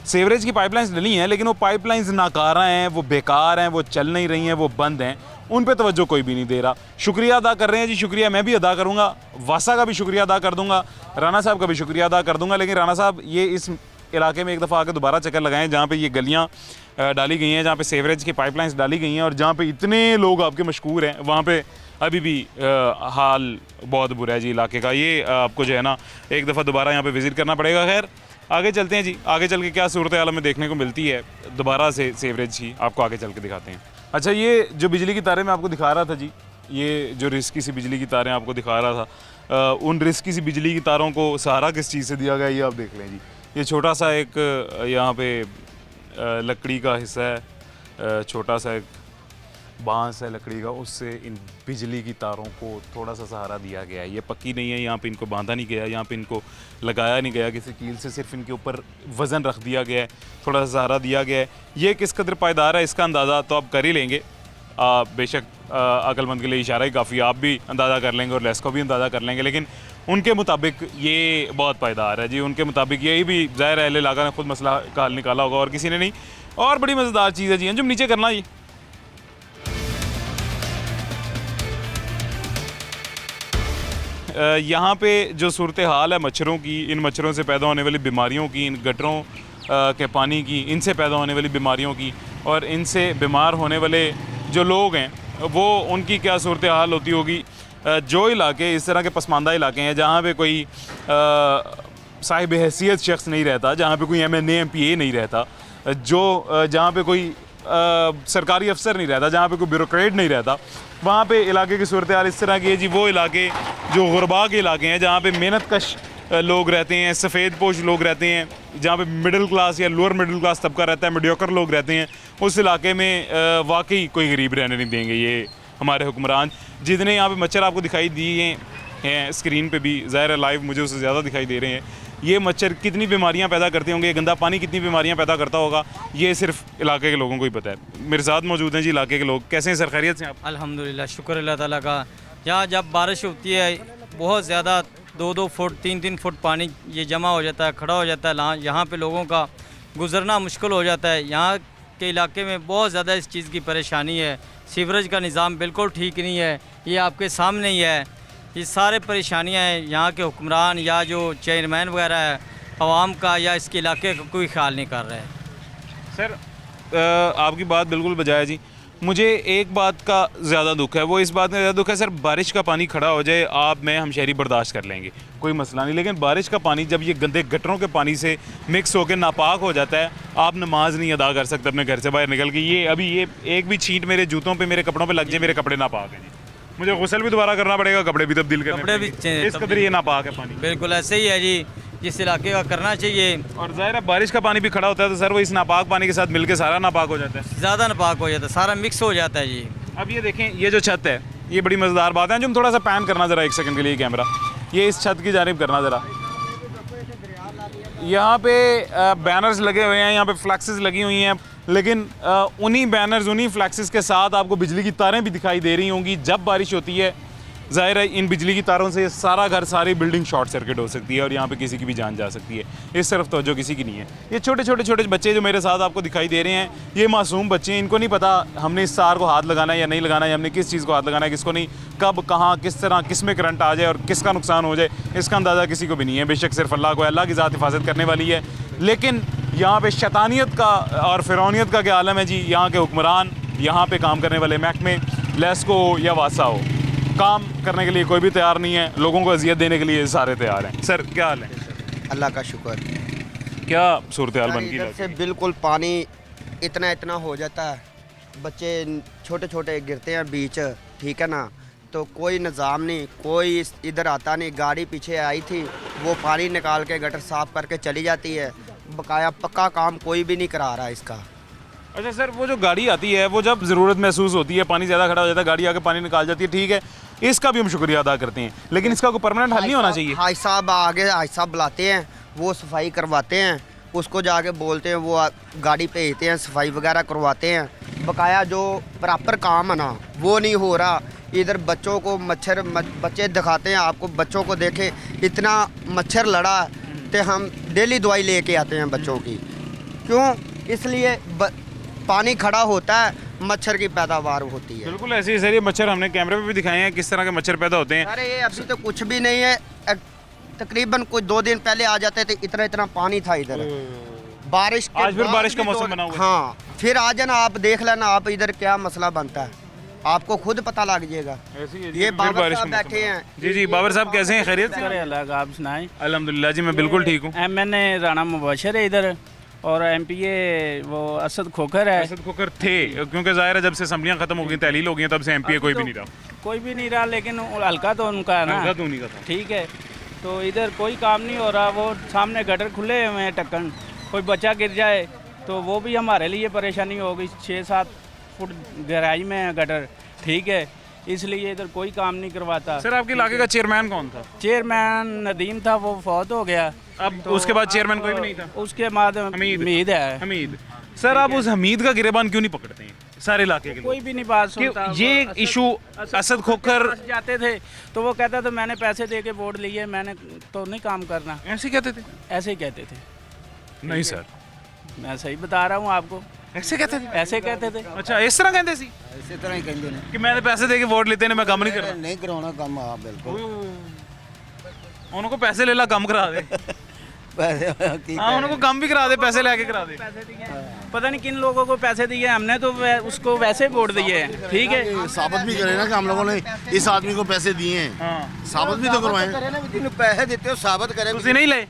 सेवरेज की पाइपलाइंस डली हैं, लेकिन वो पाइपलाइंस नाकारा हैं, वो बेकार हैं, वो चल नहीं रही हैं, वो बंद हैं, उन पे तवज्जो कोई भी नहीं दे रहा। शुक्रिया अदा कर रहे हैं जी, शुक्रिया मैं भी अदा करूँगा, वासा का भी शुक्रिया अदा कर दूँगा, राना साहब का भी शुक्रिया अदा कर दूँगा। लेकिन राना साहब ये इस इलाके में एक दफ़ा आकर दोबारा चक्कर लगाएं जहाँ पे ये गलियाँ डाली गई हैं, जहाँ पे सेवरेज की पाइपलाइंस डाली गई हैं और जहाँ पे इतने लोग आपके मशहूर हैं, वहाँ पे अभी भी हाल बहुत बुरा है जी इलाके का। ये आपको जो है ना एक दफ़ा दोबारा यहाँ पे विज़िट करना पड़ेगा। खैर आगे चलते हैं जी, आगे चल के क्या सूरत हाल में देखने को मिलती है दोबारा से सेवरेज की, आपको आगे चल के दिखाते हैं। अच्छा, ये जो बिजली की तारें मैं आपको दिखा रहा था जी, ये जो रिस्की सी बिजली की तारें आपको दिखा रहा था, उन रिस्की सी बिजली की तारों को सहारा किस चीज़ से दिया गया ये आप देख लें जी। ये छोटा सा एक यहाँ पे लकड़ी का हिस्सा है, छोटा सा एक बांस है लकड़ी का, उससे इन बिजली की तारों को थोड़ा सा सहारा दिया गया है। ये पक्की नहीं है, यहाँ पे इनको बांधा नहीं गया, यहाँ पे इनको लगाया नहीं गया किसी कील से, सिर्फ इनके ऊपर वज़न रख दिया गया है, थोड़ा सा सहारा दिया गया है। ये किस कदर पायदार है इसका अंदाज़ा तो आप कर ही लेंगे, बेशक अक्लमंद के लिए इशारा ही काफ़ी, आप भी अंदाज़ा कर लेंगे और लेस्को भी अंदाज़ा कर लेंगे। लेकिन उनके मुताबिक ये बहुत पायदार है जी, उनके मुताबिक यही भी ज़ाहिर अहले इलाका ने खुद मसला का हल निकाला होगा और किसी ने नहीं। और बड़ी मज़ेदार चीज़ है जी, अंजुम नीचे करना ये यहाँ पे जो सूरत हाल है मच्छरों की, इन मच्छरों से पैदा होने वाली बीमारियों की, इन गटरों के पानी की, इनसे पैदा होने वाली बीमारियों की और इनसे बीमार होने वाले जो लोग हैं वो उनकी क्या सूरत हाल होती होगी। जो इलाके इस तरह के पसमानदा इलाके हैं जहाँ पे कोई साहिब हैसियत शख्स नहीं रहता, जहाँ पे कोई MNA MPA नहीं रहता, जहाँ पे कोई सरकारी अफसर नहीं रहता, जहाँ पे कोई ब्यूरोक्रेट नहीं रहता, वहाँ पे इलाके की सूरत हाल इस तरह की है जी। वो इलाके जो गुरबा के इलाके हैं, जहाँ पे मेहनत कश लोग रहते हैं, सफ़ेद पोश लोग रहते हैं, जहाँ पे मिडिल क्लास या लोअर मिडिल क्लास तबका रहता है, मीडियोकर लोग रहते हैं, उस इलाके में वाकई कोई गरीब रहने नहीं देंगे ये हमारे हुक्मरान। जितने यहाँ पे मच्छर आपको दिखाई दिए हैं स्क्रीन पे भी, ज़ाहिर है लाइव मुझे उससे ज़्यादा दिखाई दे रहे हैं, ये मच्छर कितनी बीमारियां पैदा करते होंगे, ये गंदा पानी कितनी बीमारियां पैदा करता होगा, ये सिर्फ इलाके के लोगों को ही पता है। मेरे साथ मौजूद हैं जी इलाके के लोग। कैसे हैं सर, खैरियत से आप? अल्हम्दुलिल्लाह, शुक्र अल्लाह ताला का। यहाँ जब बारिश होती है बहुत ज़्यादा 2-2 फुट 3-3 फुट पानी ये जमा हो जाता है, खड़ा हो जाता है, यहाँ पे लोगों का गुजरना मुश्किल हो जाता है। यहाँ के इलाके में बहुत ज़्यादा इस चीज़ की परेशानी है। सीवरेज का निज़ाम बिल्कुल ठीक नहीं है, ये आपके सामने ही है। ये सारे परेशानियाँ हैं, यहाँ के हुक्मरान या जो चेयरमैन वगैरह है आवाम का या इसके इलाके का कोई ख्याल नहीं कर रहे हैं। सर आपकी बात बिल्कुल बजाय है जी। मुझे एक बात का ज़्यादा दुख है, वो इस बात का ज़्यादा दुख है सर, बारिश का पानी खड़ा हो जाए आप मैं हम शहरी बर्दाश्त कर लेंगे, कोई मसला नहीं, लेकिन बारिश का पानी जब ये गंदे गटरों के पानी से मिक्स होकर नापाक हो जाता है, आप नमाज नहीं अदा कर सकते अपने घर से बाहर निकल के। ये अभी ये एक भी छींट मेरे जूतों पे, मेरे कपड़ों पे लग जाए, मेरे कपड़े नापाक हैं जी, मुझे गुस्ल भी दोबारा करना पड़ेगा, कपड़े भी तब्दील करने कपड़े भी पड़ेंगे, इस कदर ये नापाक है पानी। बिल्कुल ऐसे ही है जी, जिस इलाके का करना चाहिए। और ज़ाहिर है बारिश का पानी भी खड़ा होता है तो सर वो इस नापाक पानी के साथ मिलके सारा नापाक हो जाता है, ज़्यादा नापाक हो जाता है, सारा मिक्स हो जाता है जी। अब ये देखें, ये जो छत है ये बड़ी मज़ेदार बात है, जो थोड़ा सा पैन करना ज़रा एक सेकंड के लिए कैमरा, ये इस छत की जानिब करना ज़रा। यहाँ पे बैनर्स लगे हुए हैं, यहाँ पे फ्लैक्सेस लगी हुई हैं, लेकिन उन्हीं बैनर्स उन्हीं फ्लैक्सेस के साथ आपको बिजली की तारें भी दिखाई दे रही होंगी। जब बारिश होती है ज़ाहिर है इन बिजली की तारों से सारा घर, सारी बिल्डिंग शॉर्ट सर्किट हो सकती है और यहाँ पे किसी की भी जान जा सकती है, इस तरफ तवज्जो किसी की नहीं है। ये छोटे छोटे बच्चे जो मेरे साथ आपको दिखाई दे रहे हैं, ये मासूम बच्चे हैं, इनको नहीं पता हमने इस तार को हाथ लगाना है या नहीं लगाना है, हमने किस चीज़ को हाथ लगाना है, किसको नहीं, कब कहाँ किस तरह किस में करंट आ जाए और किसका नुकसान हो जाए, इसका अंदाज़ा किसी को भी नहीं है। बेशक सिर्फ अल्लाह को, अल्लाह की ज़ात हिफाजत करने वाली है, लेकिन यहाँ पे शैतानियत का और फिरौनियत का क्या आलम है जी। यहाँ के हुक्मरान, यहाँ पे काम करने वाले महकमे, लेस्को या वासा हो, काम करने के लिए कोई भी तैयार नहीं है, लोगों को अजियत देने के लिए सारे तैयार हैं। सर क्या हाल है? अल्लाह का शुक्र। क्या सूरत हाल बन इधर गई? से बिल्कुल पानी इतना हो जाता है, बच्चे छोटे छोटे गिरते हैं बीच, ठीक है ना, तो कोई निज़ाम नहीं, कोई इधर आता नहीं। गाड़ी पीछे आई थी, वो पानी निकाल के गटर साफ़ करके चली जाती है, बकाया पक्का काम कोई भी नहीं करा रहा इसका। अच्छा सर, वो जो गाड़ी आती है वो जब ज़रूरत महसूस होती है, पानी ज़्यादा खड़ा हो जाता है, गाड़ी आके पानी निकाल जाती है, ठीक है, इसका भी हम शुक्रिया अदा करते हैं, लेकिन इसका कोई परमानेंट हल नहीं होना चाहिए? हाई साहब आगे हाई साहब बुलाते हैं, वो सफाई करवाते हैं, उसको जाके बोलते हैं, वो गाड़ी भेजते हैं, सफाई वगैरह करवाते हैं। बकाया जो प्रॉपर काम है ना वो नहीं हो रहा। इधर बच्चों को बच्चे दिखाते हैं आपको, बच्चों को देखें इतना मच्छर लड़ा तो हम डेली दवाई लेके आते हैं बच्चों की। क्यों? इसलिए पानी खड़ा होता है, मच्छर की पैदावार होती है। बिल्कुल ऐसे ही सर, ये मच्छर हमने कैमरे पे भी दिखाए हैं किस तरह के मच्छर पैदा होते हैं। अरे ये अभी तो कुछ भी नहीं है, तकरीबन कुछ 2 दिन पहले आ जाते थे, इतना पानी था इधर। बारिश के आज फिर बाद बारिश का भी मौसम तो- बना हुआ है। हाँ, फिर आ जाना, आप देख लेना, आप इधर क्या मसला बनता है आपको खुद पता लग जाएगा। ये बाबर साहब बैठे हैं। जी जी, बाबर साहब कैसे हैं? खैरियत से? अलग आप सुनाएं। अल्हम्दुलिल्लाह जी, मैं बिल्कुल ठीक हूँ। MNA राना मुबशर है इधर, और MPA वो असद खोखर है। असद खोखर थे, क्योंकि जाहिर है जब से असम्बलियाँ खत्म हो गई, तहलील हो गई, तब से MPA कोई भी नहीं रहा। कोई भी नहीं रहा, लेकिन हल्का तो उनका है ना, हल्का तो उन्हीं का था। ठीक है। तो इधर कोई काम नहीं हो रहा, वो सामने गटर खुले हुए हैं ढक्कन, कोई बच्चा गिर जाए तो वो भी हमारे लिए परेशानी होगी। 6-7 फुट गहराई में है गटर, ठीक है, इसलिए इधर कोई काम नहीं करवाता। सर आपके इलाके का चेयरमैन कौन था? चेयरमैन नदीम था, वो फौत हो गया। अब उसके बाद चेयरमैन कोई भी नहीं था? उसके बाद हमीद है। हमीद। सर आप उस हमीद का गिरेबान क्यों नहीं पकड़ते हैं सारे इलाके के लोग? कोई भी नहीं बात सुनता। ये इशू असद खोखर जाते थे तो वो कहता था मैंने पैसे दे के वोट लिए, मैंने तो नहीं काम करना, ऐसे कहते थे? ऐसे ही कहते थे। नहीं सर, मैं सही बता रहा हूँ आपको, ऐसे कहते थे? ऐसे कहते थे। अच्छा, इस तरह कहते सी ਇਸੇ ਤਰ੍ਹਾਂ ਹੀ ਕਹਿੰਦੇ ਨੇ कि मैंने पैसे दे के वोट लेते ने, मैं काम नहीं करना। ਨਹੀਂ ਕਰਾਉਣਾ ਕੰਮ ਆ ਬਿਲਕੁਲ उनको पैसे ले ला, काम करा दे। ਪੈਸੇ ਕੀ हाँ, उनको काम भी करा दे, पैसे लेके करा दे। पता नहीं किन लोगों को पैसे दिए, हमने तो उसको वैसे वोट दिए हैं, ठीक है। साबित भी करें ना कि हम लोगों ने इस आदमी को पैसे दिए हैं, हाँ, साबित भी तो करवाएं। ਜਿਹਨੂੰ ਪੈਸੇ ਦਿੱਤੇ ਉਹ ਸਾਬਤ ਕਰੇ तुसी नहीं ले?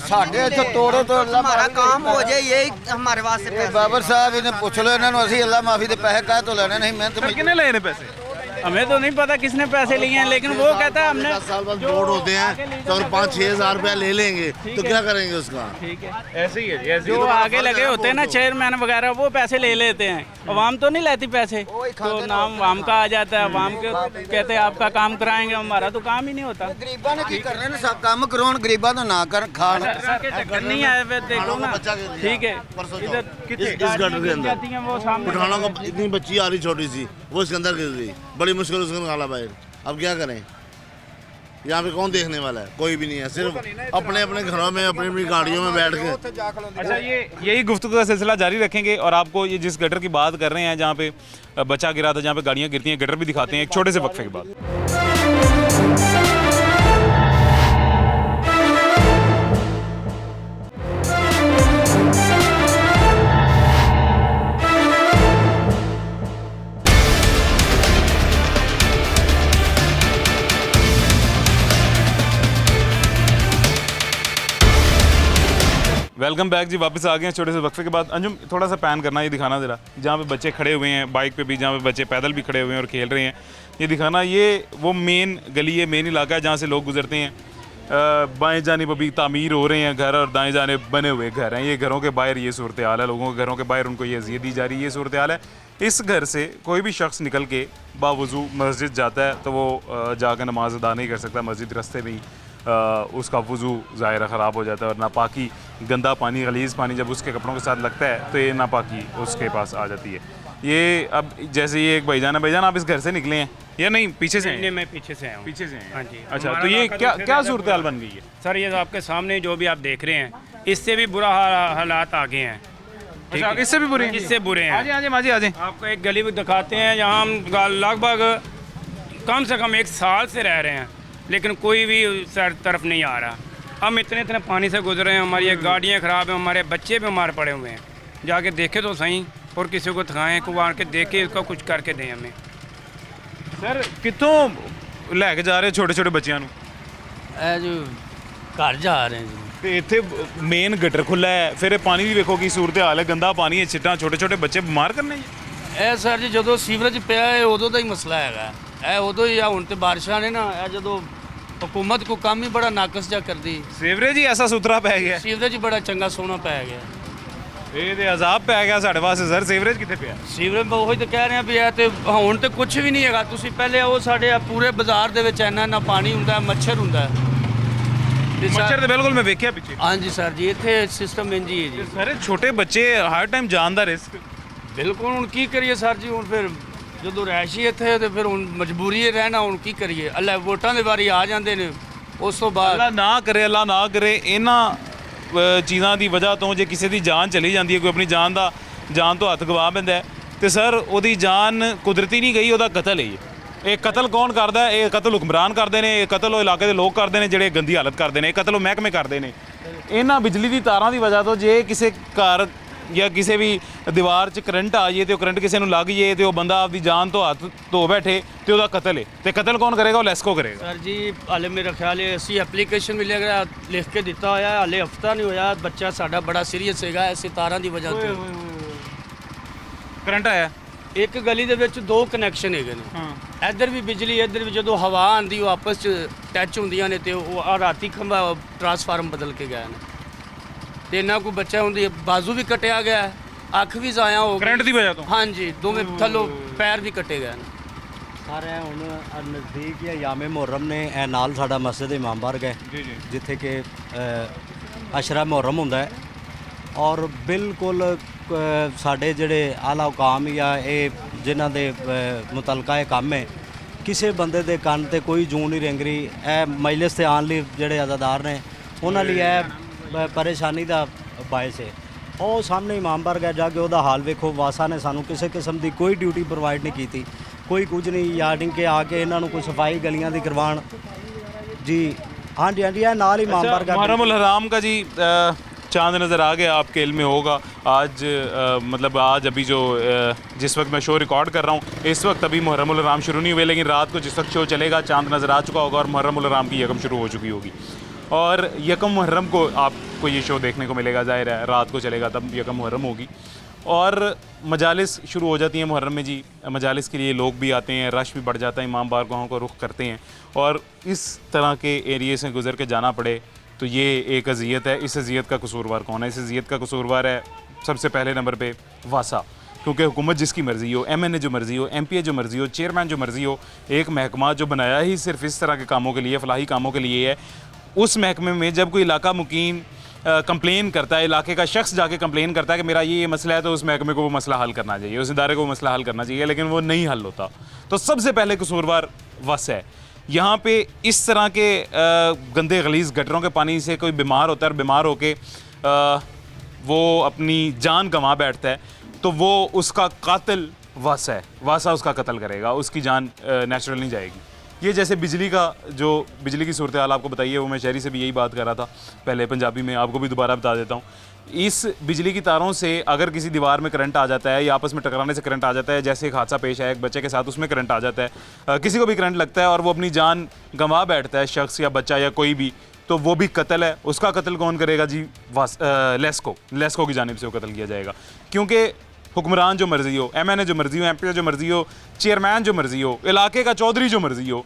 ਸਾਡੇ ਇੱਥੇ ਤੋੜੋ ਤੋਂ ਅੱਲਾ हमारा काम हो जाए, यही हमारे वास्ते पैसे। ਬਾਬਰ ਸਾਹਿਬ ਇਹਨੇ ਪੁੱਛ ਲਓ ਇਹਨਾਂ ਨੂੰ, ਅਸੀਂ ਅੱਲਾ ਮਾਫੀ ਦੇ ਪੈਸੇ ਕਾਹ ਤੋਂ ਲੈਣੇ ਨਹੀਂ ਮਿਹਨਤ सर कितने ले ने पैसे? हमें तो नहीं पता किसने पैसे लिए हैं, लेकिन वो कहता है हमने 10 साल बाद वोट होते हैं तो अगर 5-6 हज़ार रुपया ले लेंगे तो क्या करेंगे उसका? ठीक है। ऐसे ही है जी, ऐसे जो ही। आगे लगे होते हैं ना चेयरमैन वगैरह, वो पैसे ले लेते हैं, अवाम तो नहीं लेती पैसे, तो नाम अवाम का आ जाता है, अवाम के कहते हैं आपका काम कराएंगे, हमारा तो काम ही नहीं होता। ਗਰੀਬਾਂ ਨੇ ਕੀ ਕਰਨੇ ਨੇ, ਸਭ ਕੰਮ ਕਰਾਉਣ, ਗਰੀਬਾਂ ਤੋਂ ਨਾ ਕਰਨ ਖਾਣ। चक्कर नहीं आए हुए, देखो ना, ठीक है। इधर इस गटर के अंदर जाती हैं वो सामने, पठानों को इतनी बच्ची आ रही छोटी सी, वो इसके अंदर गिर गई, बड़ी मुश्किल उसको निकाला बाहर। अब क्या करें? यहाँ पे कौन देखने वाला है? कोई भी नहीं है, सिर्फ अपने अपने घरों में अपनी अपनी गाड़ियों में बैठ के। अच्छा, ये यही गुफ्तगू का सिलसिला जारी रखेंगे और आपको ये जिस गटर की बात कर रहे हैं, जहाँ पे बच्चा गिरा था, जहाँ पे गाड़ियाँ गिरती हैं, गटर भी दिखाते हैं एक छोटे से वक्फे के बाद। वेलकम बैक जी, वापस आ गए हैं छोटे से वक्फे के बाद। अंजुम थोड़ा सा पैन करना, ये दिखाना ज़रा, जहाँ पे बच्चे खड़े हुए हैं बाइक पे भी, जहाँ पे बच्चे पैदल भी खड़े हुए हैं और खेल रहे हैं, ये दिखाना। ये वो मेन गली है, मेन इलाका है जहाँ से लोग गुजरते हैं। बाएं जानिब अभी तामीर हो रहे हैं घर और दाएं जानिब बने हुए घर हैं। ये घरों के बाहर ये सूरत हाल है, लोगों के घरों के बाहर उनको ये अज़ियत दी जा रही है, ये सूरत हाल है। इस घर से कोई भी शख्स निकल के बावजू मस्जिद जाता है तो वो जाकर नमाज अदा नहीं कर सकता, मस्जिद रास्ते में ही उसका वज़ू ज़ाहिर ख़राब हो जाता है, और नापाकी, गंदा पानी, गलीज़ पानी जब उसके कपड़ों के साथ लगता है तो ये नापाकी उसके पास आ जाती है। ये अब जैसे ये एक भाईजान है, भाईजान आप इस घर से निकले हैं या नहीं? पीछे से हैं? मैं पीछे से आया हूँ। पीछे से हैं? हाँ जी। अच्छा, हमारा तो ये इलाका क्या दूसरे क्या जगह सूरत हाल बन गई है? सर ये आपके सामने जो भी आप देख रहे हैं, इससे भी बुरा हालात आ गए हैं। ठीक अच्छा, है? इससे भी बुरे हैं? इससे बुरे हैं। आजे आजे माजी आजे। आपको एक गली भी दिखाते हैं जहाँ हम लगभग कम से कम 1 साल से रह रहे हैं, लेकिन कोई भी सर तरफ नहीं आ रहा। हम इतने पानी से गुजरे हैं, हमारी गाड़ियाँ ख़राब हैं, हमारे बच्चे बीमार पड़े हुए हैं। जाके देखे तो सही, और किसी को दिखाएं, को आके देखे, इसका कुछ करके दें हमें। ਸਰ ਕਿੱਥੋਂ ਲੈ ਕੇ ਜਾ ਰਹੇ ਛੋਟੇ ਛੋਟੇ ਬੱਚਿਆਂ ਨੂੰ? ਇਹ ਜੋ ਘਰ ਜਾ ਰਹੇ ਜੀ। ਤੇ ਇੱਥੇ ਮੇਨ ਗਟਰ ਖੁੱਲਾ ਹੈ, ਫਿਰ ਇਹ ਪਾਣੀ ਦੀ ਵੇਖੋ ਕੀ ਸੂਰਤ ਹਾਲ ਹੈ, ਗੰਦਾ ਪਾਣੀ ਹੈ, ਛਿੱਟਾਂ, ਛੋਟੇ ਛੋਟੇ ਬੱਚੇ ਬਿਮਾਰ ਕਰਨੇ ਜੀ। ਇਹ ਸਰ ਜੀ ਜਦੋਂ ਸੀਵਰੇਜ ਪਿਆ ਹੈ ਉਦੋਂ ਦਾ ਹੀ ਮਸਲਾ ਹੈਗਾ। ਇਹ ਉਦੋਂ ਹੀ ਆ, ਹੁਣ ਤੇ ਬਾਰਿਸ਼ਾਂ ਨੇ ਨਾ, ਇਹ ਜਦੋਂ हुकूमत को काम ही बड़ा नाकस जा कर दी। ਸੀਵਰੇਜ ਹੀ ਐਸਾ ਸੁਥਰਾ ਪੈ ਗਿਆ, सीवरेज ही बड़ा चंगा सोना पै गया। ਇਹ ਤੇ ਅਜ਼ਾਬ ਪੈ ਗਿਆ ਸਾਡੇ ਵਾਸਤੇ ਸਰ। ਸੀਵਰੇਜ ਕਿੱਥੇ ਪਿਆ? ਸੀਵਰੇਜ ਉਹੀ ਤਾਂ ਕਹਿ ਰਹੇ ਆ ਵੀ ਇਹ ਤੇ ਹੁਣ ਤੇ ਕੁਝ ਵੀ ਨਹੀਂ ਹੈਗਾ। ਤੁਸੀਂ ਪਹਿਲੇ ਉਹ ਸਾਡੇ ਪੂਰੇ ਬਾਜ਼ਾਰ ਦੇ ਵਿੱਚ ਇੰਨਾ ਪਾਣੀ ਹੁੰਦਾ, ਮੱਛਰ ਹੁੰਦਾ। ਮੱਛਰ ਤੇ ਬਿਲਕੁਲ ਮੈਂ ਵੇਖਿਆ ਪਿੱਛੇ। ਹਾਂਜੀ ਸਰ ਜੀ, ਇੱਥੇ ਸਿਸਟਮ ਇੰਜ ਹੀ ਹੈ ਜੀ। ਸਾਰੇ ਛੋਟੇ ਬੱਚੇ ਹਰ ਟਾਈਮ ਜਾਨ ਦਾ ਰਿਸਕ। ਬਿਲਕੁਲ, ਹੁਣ ਕੀ ਕਰੀਏ ਸਰ ਜੀ, ਹੁਣ ਫਿਰ ਜਦੋਂ ਰਹਿਸ਼ੀ ਇੱਥੇ ਤੇ ਫਿਰ ਹੁਣ ਮਜਬੂਰੀ ਹੈ ਰਹਿਣਾ। ਹੁਣ ਕੀ ਕਰੀਏ? ਅੱਲਾ ਵੋਟਾਂ ਦੇ ਵਾਰੀ ਆ ਜਾਂਦੇ ਨੇ, ਉਸ ਤੋਂ ਬਾਅਦ ਅੱਲਾ ਨਾ ਕਰੇ, ਅੱਲਾ ਨਾ ਕਰੇ ਇਹਨਾਂ ਚੀਜ਼ਾਂ ਦੀ ਵਜ੍ਹਾ ਤੋਂ ਜੇ ਕਿਸੇ ਦੀ ਜਾਨ ਚਲੀ ਜਾਂਦੀ ਹੈ, ਕੋਈ ਆਪਣੀ ਜਾਨ ਤੋਂ ਹੱਥ ਗਵਾ ਪੈਂਦਾ ਹੈ, ਤੇ ਸਰ ਉਹਦੀ ਜਾਨ ਕੁਦਰਤੀ ਨਹੀਂ ਗਈ, ਉਹਦਾ ਕਤਲ ਹੈ। ਇਹ ਕਤਲ ਕੌਣ ਕਰਦਾ ਹੈ? ਇਹ ਕਤਲ ਹੁਕਮਰਾਨ ਕਰਦੇ ਨੇ, ਇਹ ਕਤਲ ਉਹ ਇਲਾਕੇ ਦੇ ਲੋਕ ਕਰਦੇ ਨੇ ਜਿਹੜੇ ਗੰਦੀ ਹਾਲਤ ਕਰਦੇ ਨੇ, ਇਹ ਕਤਲ ਉਹ ਮਹਿਕਮੇ ਕਰਦੇ ਨੇ। ਇਹਨਾਂ ਬਿਜਲੀ ਦੀ ਤਾਰਾਂ ਦੀ ਵਜ੍ਹਾ ਤੋਂ ਜੇ ਕਿਸੇ ਘਰ ਜਾਂ ਕਿਸੇ ਵੀ ਦੀਵਾਰ 'ਚ ਕਰੰਟ ਆ ਜਾਏ ਤੇ ਉਹ ਕਰੰਟ ਕਿਸੇ ਨੂੰ ਲੱਗ ਜਾਏ ਤੇ ਉਹ ਬੰਦਾ ਆਪਦੀ ਜਾਨ ਤੋਂ ਹੱਥ ਧੋ ਬੈਠੇ ਤੇ ਉਹਦਾ ਕਤਲ ਹੈ। ਤੇ ਕਤਲ ਕੌਣ ਕਰੇਗਾ? ਉਹ ਲੈਸਕੋ ਕਰੇਗਾ। ਸਰ ਜੀ ਹਾਲੇ ਮੇਰਾ ਖਿਆਲ ਹੈ ਅਸੀਂ ਐਪਲੀਕੇਸ਼ਨ ਵੀ ਲਿਖ ਕੇ ਦਿੱਤਾ ਹੋਇਆ, ਹਾਲੇ ਹਫਤਾ ਨਹੀਂ ਹੋਇਆ, ਬੱਚਾ ਸਾਡਾ ਬੜਾ ਸੀਰੀਅਸ ਹੈਗਾ ਐਸੇ ਤਾਰਾਂ ਦੀ ਵਜ੍ਹਾ ਤੋਂ। ਕਰੰਟ ਆਇਆ ਇੱਕ ਗਲੀ ਦੇ ਵਿੱਚ 2 ਕਨੈਕਸ਼ਨ ਹੈਗੇ ਨੇ। ਇੱਧਰ ਵੀ ਬਿਜਲੀ, ਇੱਧਰ ਵੀ। ਜਦੋਂ ਹਵਾ ਆਉਂਦੀ ਉਹ ਆਪਸ 'ਚ ਟੱਚ ਹੁੰਦੀਆਂ ਨੇ ਤੇ ਉਹ ਰਾਤੀ ਖੰਭਾ ਟਰਾਂਸਫਾਰਮ ਬਦਲ ਕੇ ਗਏ ਨੇ ਤੇ ਇਹਨਾਂ ਕੋਈ ਬੱਚਾ ਹੁੰਦੀ ਬਾਜ਼ੂ ਵੀ ਕਟਿਆ ਗਿਆ, ਅੱਖ ਵੀ ਜ਼ਾਇਆ ਹੋ ਗਈ ਕਰੰਟ ਦੀ ਵਜ੍ਹਾ ਤੋਂ। ਹਾਂਜੀ, ਦੋਵੇਂ ਥੱਲੋਂ ਪੈਰ ਵੀ ਕੱਟੇ ਗਏ ਨੇ। ਸਾਰੇ ਹੁਣ ਨਜ਼ਦੀਕ ਹੀ ਯਾਮੇ ਮੁਹਰਮ ਨੇ, ਇਹ ਨਾਲ ਸਾਡਾ ਮਸਜਿਦ ਇਮਾਮ ਬਾਰਗ ਹੈ ਜਿੱਥੇ ਕਿ ਅਸ਼ਰਾ ਮੁਹਰਮ ਹੁੰਦਾ ਹੈ। ਔਰ ਬਿਲਕੁਲ ਸਾਡੇ ਜਿਹੜੇ ਆਲਾ ਹੁਕਾਮ ਜਾਂ ਇਹ ਜਿਨ੍ਹਾਂ ਦੇ ਮੁਤਲਕਾ ਇਹ ਕੰਮ ਹੈ, ਕਿਸੇ ਬੰਦੇ ਦੇ ਕੰਨ ਤੇ ਕੋਈ ਜੂੰ ਨਹੀਂ ਰਿੰਗ ਰਹੀ। ਇਹ ਮਜਲਿਸ ਤੇ ਆਉਣ ਲਈ ਜਿਹੜੇ ਅਜ਼ਾਦਾਰ ਨੇ ਉਹਨਾਂ ਲਈ ਇਹ ਪਰੇਸ਼ਾਨੀ ਦਾ ਬਾਇਸ ਹੈ। ਉਹ ਸਾਹਮਣੇ ਇਮਾਮ ਬਾਰਗ ਹੈ, ਜਾ ਕੇ ਉਹਦਾ ਹਾਲ ਵੇਖੋ। ਵਾਸਾ ਨੇ ਸਾਨੂੰ ਕਿਸੇ ਕਿਸਮ ਦੀ ਕੋਈ ਡਿਊਟੀ ਪ੍ਰੋਵਾਈਡ ਨਹੀਂ ਕੀਤੀ, ਕੋਈ ਕੁਝ ਨਹੀਂ। ਯਾਰਡਿੰਗ ਕੇ ਆ ਕੇ ਇਹਨਾਂ ਨੂੰ ਕੋਈ ਸਫਾਈ ਗਲੀਆਂ ਦੀ ਕਰਵਾਉਣ जी। हाँ जी, हाँ जी, नाल इमाम बारगाह। मुहर्रम उल हराम का जी चांद नज़र आ गया, आपके इल्म में होगा। आज मतलब आज अभी जो जिस वक्त मैं शो रिकॉर्ड कर रहा हूँ इस वक्त अभी मुहर्रम उल हराम शुरू नहीं हुए, लेकिन रात को जिस वक्त शो चलेगा चांद नज़र आ चुका होगा और मुहर्रम उल हराम की यकम शुरू हो चुकी होगी। और यकम मुहर्रम को आपको ये शो देखने को मिलेगा, ज़ाहिर है रात को चलेगा तब यकम मुहर्रम होगी। और मजालिस शुरू हो जाती हैं मुहर्रम में जी। मजालिस के लिए लोग भी आते हैं, रश भी बढ़ जाता है, इमाम बारगाहों को रुख करते हैं। और इस तरह के एरिए से गुज़र के जाना पड़े तो ये एक अज़ियत है। इस अज़ियत का कसूरवार कौन है? इस अज़ियत का कसूरवार है सबसे पहले नंबर पे वासा, क्योंकि हुकूमत जिसकी मर्ज़ी हो, MNA जो मर्ज़ी हो, MPA जो मर्ज़ी हो, चेयरमैन जो मर्ज़ी हो, एक महकमा जो बनाया ही सिर्फ इस तरह के कामों के लिए, फलाही कामों के लिए है। उस महकमे में जब कोई इलाका मुकीम कंप्लेन करता है, इलाके का शख्स जाके कंप्लेन करता है कि मेरा ये मसला है, तो उस महकमे को वो मसला हल करना चाहिए, उस इदारे को वो मसला हल करना चाहिए, लेकिन वो नहीं हल होता। तो सबसे पहले कसूरवार वस है। यहाँ पे इस तरह के गंदे गलीज़ गटरों के पानी से कोई बीमार होता है और बीमार होके वो अपनी जान गंवा बैठता है, तो वो उसका कातिल वस है। वासा उसका कत्ल करेगा, उसकी जान नेचुरल नहीं जाएगी। ये जैसे बिजली का जो बिजली की सूरत हाल आपको बताइए, वो मैं शहरी से भी यही बात कर रहा था पहले पंजाबी में, आपको भी दोबारा बता देता हूँ। इस बिजली की तारों से अगर किसी दीवार में करंट आ जाता है या आपस में टकराने से करंट आ जाता है, जैसे एक हादसा पेश आया एक बच्चे के साथ, उसमें करंट आ जाता है, किसी को भी करंट लगता है और वो अपनी जान गंवा बैठता है, शख्स या बच्चा या कोई भी, तो वो भी कत्ल है। उसका कत्ल कौन करेगा जी? लेस्को की जानिब से वो कत्ल किया जाएगा। क्योंकि हुक्मरान जो मर्ज़ी हो, MNA जो मर्ज़ी हो, MPA जो मर्ज़ी हो, चेयरमैन जो मर्ज़ी हो, इलाके का चौधरी जो मर्ज़ी हो,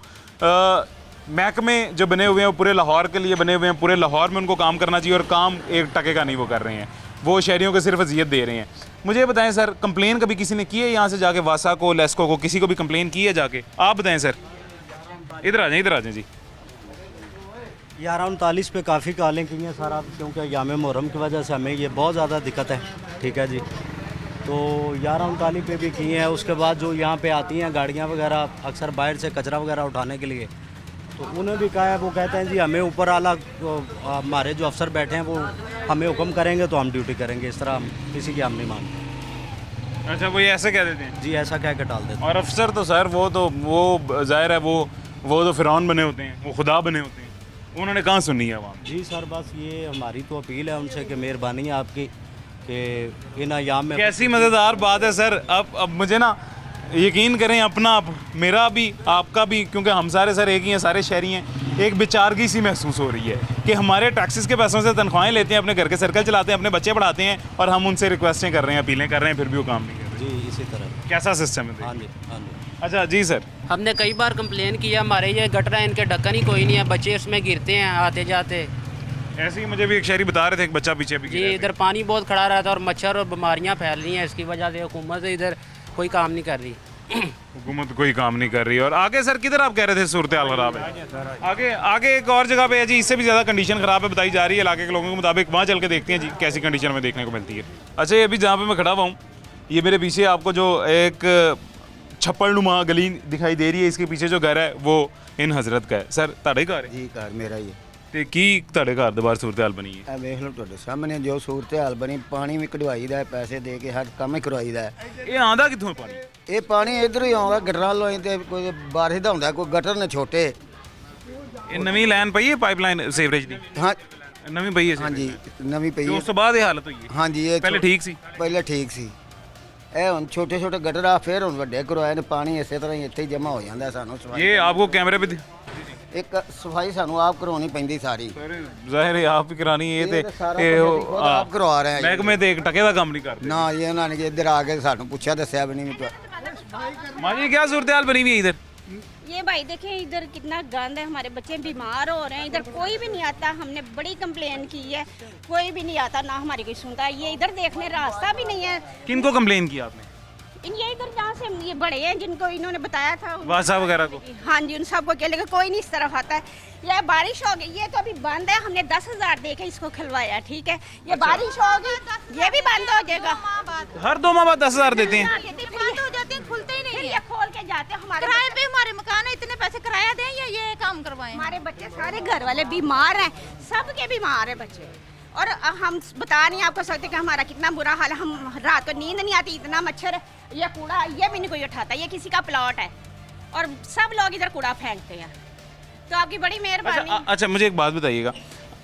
महकमे जो बने हुए हैं वो पूरे लाहौर के लिए बने हुए हैं, पूरे लाहौर में उनको काम करना चाहिए और काम एक टके का नहीं वो कर रहे हैं, वो शहरियों को सिर्फ अजियत दे रहे हैं। मुझे बताएं सर, कंप्लेन कभी किसी ने की है यहाँ से जाके? वासा को, लेस्को को, किसी को भी कंप्लेन की है जाके? आप बताएं सर। इधर आ जाएँ, इधर आ जाएँ जी। 11:39 पे काफ़ी कॉलिंग की हैं सर आप, क्योंकि याम मुहर्रम की वजह से हमें ये बहुत ज़्यादा दिक्कत है। ठीक है जी, तो 11:39 पे भी की हैं। उसके बाद जो यहाँ पे आती हैं गाड़ियाँ वगैरह अक्सर बाहर से कचरा वगैरह उठाने के लिए, तो उन्हें भी कहा है, वो कहते हैं जी हमें ऊपर आला हमारे जो अफसर बैठे हैं वो हमें हुक्म करेंगे तो हम ड्यूटी करेंगे, इस तरह किसी की हम नहीं मानते। अच्छा, वो ये ऐसे कह देते हैं जी, ऐसा कह के टाल देते हैं। और अफसर तो सर वो ज़ाहिर है वो तो फ़िरौन बने होते हैं, वो खुदा बने होते हैं, उन्होंने कहाँ सुननी है आवाम? जी सर, बस ये हमारी तो अपील है उनसे कि मेहरबानी है आपकी कि इन अयाम में। कैसी मज़ेदार बात है सर। अब मुझे ना यकीन करें अपना आप, मेरा भी आपका भी, क्योंकि हम सारे सर एक ही हैं, सारे शहरी हैं, एक बेचारगी सी महसूस हो रही है कि हमारे टैक्सेस के पैसों से तनख्वाहें लेते हैं, अपने घर के सर्कल चलाते हैं, अपने बच्चे पढ़ाते हैं और हम उनसे रिक्वेस्टें कर रहे हैं, अपीलें कर रहे हैं, फिर भी वो काम नहीं कर रहे। जी इसी तरह। कैसा सिस्टम है? हाँ जी, हाँ जी। अच्छा जी सर, हमने कई बार कंप्लेन किया, हमारे ये गटर है, इनके ढक्कन ही कोई नहीं है, बच्चे इसमें गिरते हैं आते जाते। ऐसे ही मुझे भी एक शहरी बता रहे थे, एक बच्चा पीछे भी जी गिरा है। इधर पानी बहुत खड़ा रहता है और मच्छर और बीमारियां फैल रही हैं, इसकी वजह से हुकूमत इधर कोई काम नहीं कर रही। हुकूमत कोई काम नहीं कर रही। और आगे सर किधर आप कह रहे थे सूरत हाल खराब है? आगे आगे एक और जगह पे है जी, इससे भी ज़्यादा कंडीशन ख़राब है बताई जा रही है इलाके के लोगों के मुताबिक। वहाँ चल के देखते हैं जी कैसी कंडीशन में देखने को मिलती है। अच्छा, ये अभी जहाँ पे मैं खड़ा हुआ हूँ, ये मेरे पीछे आपको जो एक छप्पड़नुमा गली दिखाई दे रही है, इसके पीछे जो घर है वो इन हजरत का है। सर ਤੁਹਾਡੇ ਘਰ जी घर मेरा ही है। ਤੇ ਕੀ ਤੁਹਾਡੇ ਘਰ ਦੇ ਬਾਹਰ ਸੂਰਤ ਹਾਲ ਬਣੀ ਹੈ? ਇਹ ਵੇਖ ਲਓ ਤੁਹਾਡੇ ਸਾਹਮਣੇ ਜੋ ਸੂਰਤ ਹਾਲ ਬਣੀ, ਪਾਣੀ ਵੀ ਕਢਵਾਈਦਾ ਹੈ, ਪੈਸੇ ਦੇ ਕੇ ਹਰ ਕੰਮ ਹੀ ਕਰਵਾਈਦਾ ਹੈ। ਇਹ ਆਂਦਾ ਕਿੱਥੋਂ ਹੈ ਪਾਣੀ? ਇਹ ਪਾਣੀ ਇਧਰ ਹੀ ਆਉਂਦਾ ਗਟਰਾਂ ਲੋਈ ਤੇ ਕੋਈ ਬਾਰਿਸ਼ ਦਾ ਹੁੰਦਾ, ਕੋਈ ਗਟਰ ਨੇ ਛੋਟੇ। ਇਹ ਨਵੀਂ ਲਾਈਨ ਪਈ ਹੈ ਪਾਈਪਲਾਈਨ ਸੀਵਰੇਜ ਦੀ? ਹਾਂ ਨਵੀਂ ਪਈ ਹੈ ਹਾਂਜੀ ਨਵੀਂ ਪਈ ਤੇ ਹੈ। ਉਸ ਤੋਂ ਬਾਅਦ ਇਹ ਹਾਲਤ ਹੋਈ ਹੈ? ਹਾਂਜੀ ਇਹ ਪਹਿਲੇ ਠੀਕ ਸੀ? ਪਹਿਲੇ ਠੀਕ ਸੀ। ਇਹ ਹੁਣ ਛੋਟੇ ਛੋਟੇ ਗਟਰ ਆ, ਫਿਰ ਹੁਣ ਵੱਡੇ ਕਰਵਾਏ ਨੇ, ਪਾਣੀ ਇਸੇ ਤਰ੍ਹਾਂ ਹੀ ਇੱਥੇ ਹੀ ਜਮ੍ਹਾਂ ਹੋ ਜਾਂਦਾ ਸਾਨੂੰ। ये आपको कैमरे पे ਇੱਕ ਸਫਾਈ ਸਾਨੂੰ ਆਪ ਕਰਵਾਉਣੀ ਪੈਂਦੀ ਸਾਰੀ। ਜ਼ਾਹਿਰ ਹੈ ਆਪ ਹੀ ਕਰਾਣੀ ਹੈ। ਇਹ ਤਾਂ ਸਾਰਾ ਕੁਝ ਆਪ ਕਰਵਾ ਰਹੇ ਆ ਜੀ। ਮਹਿਕਮੇ ਤੇ ਇੱਕ ਟਕੇ ਦਾ ਕੰਮ ਨਹੀਂ ਕਰਦੇ। ਨਾ ਇਹ ਉਹਨਾਂ ਨੇ ਇੱਧਰ ਆ ਕੇ ਸਾਨੂੰ ਪੁੱਛਿਆ ਦੱਸਿਆ ਵੀ ਨਹੀਂ। माँ जी क्या सूरत हाल बनी हुई है इधर? ये भाई देखें इधर कितना गंद है, हमारे बच्चे बीमार हो रहे हैं, इधर कोई भी नहीं आता। हमने बड़ी कंप्लेन की है, कोई भी नहीं आता, ना हमारी कोई सुनता है। ये इधर देखने रास्ता भी नहीं है। किनको कंप्लेन किया आपने? ये इधर जहाँ से ये बड़े हैं जिनको इन्होंने बताया था, वासा वगैरह को? हाँ जी उन सबको कह, लेकिन कोई नहीं इस तरफ आता है। ये बारिश हो गई, ये तो अभी बंद है, हमने 10,000 दे के इसको खिलवाया, ठीक है। ये बारिश होगी ये भी बंद हो जाएगा। हर 2 माह बाद 10,000 देते हैं? बंद हो जाते हैं, खुलते ही नहीं, ये खोल के जाते हैं। हमारे किराए पे हमारे मकान है, इतने पैसे किराया दें या ये काम करवाएं? हमारे बच्चे सारे घर वाले बीमार हैं, सबके बीमार है बच्चे, और हम बता नहीं आपको सकते कि हमारा कितना बुरा हाल है। हम रात को नींद नहीं आती, इतना मच्छर, ये कूड़ा ये भी नहीं कोई उठाता। ये किसी का प्लॉट है और सब लोग इधर कूड़ा फेंकते हैं, तो आपकी बड़ी मेहरबानी। अच्छा मुझे एक बात बताइएगा,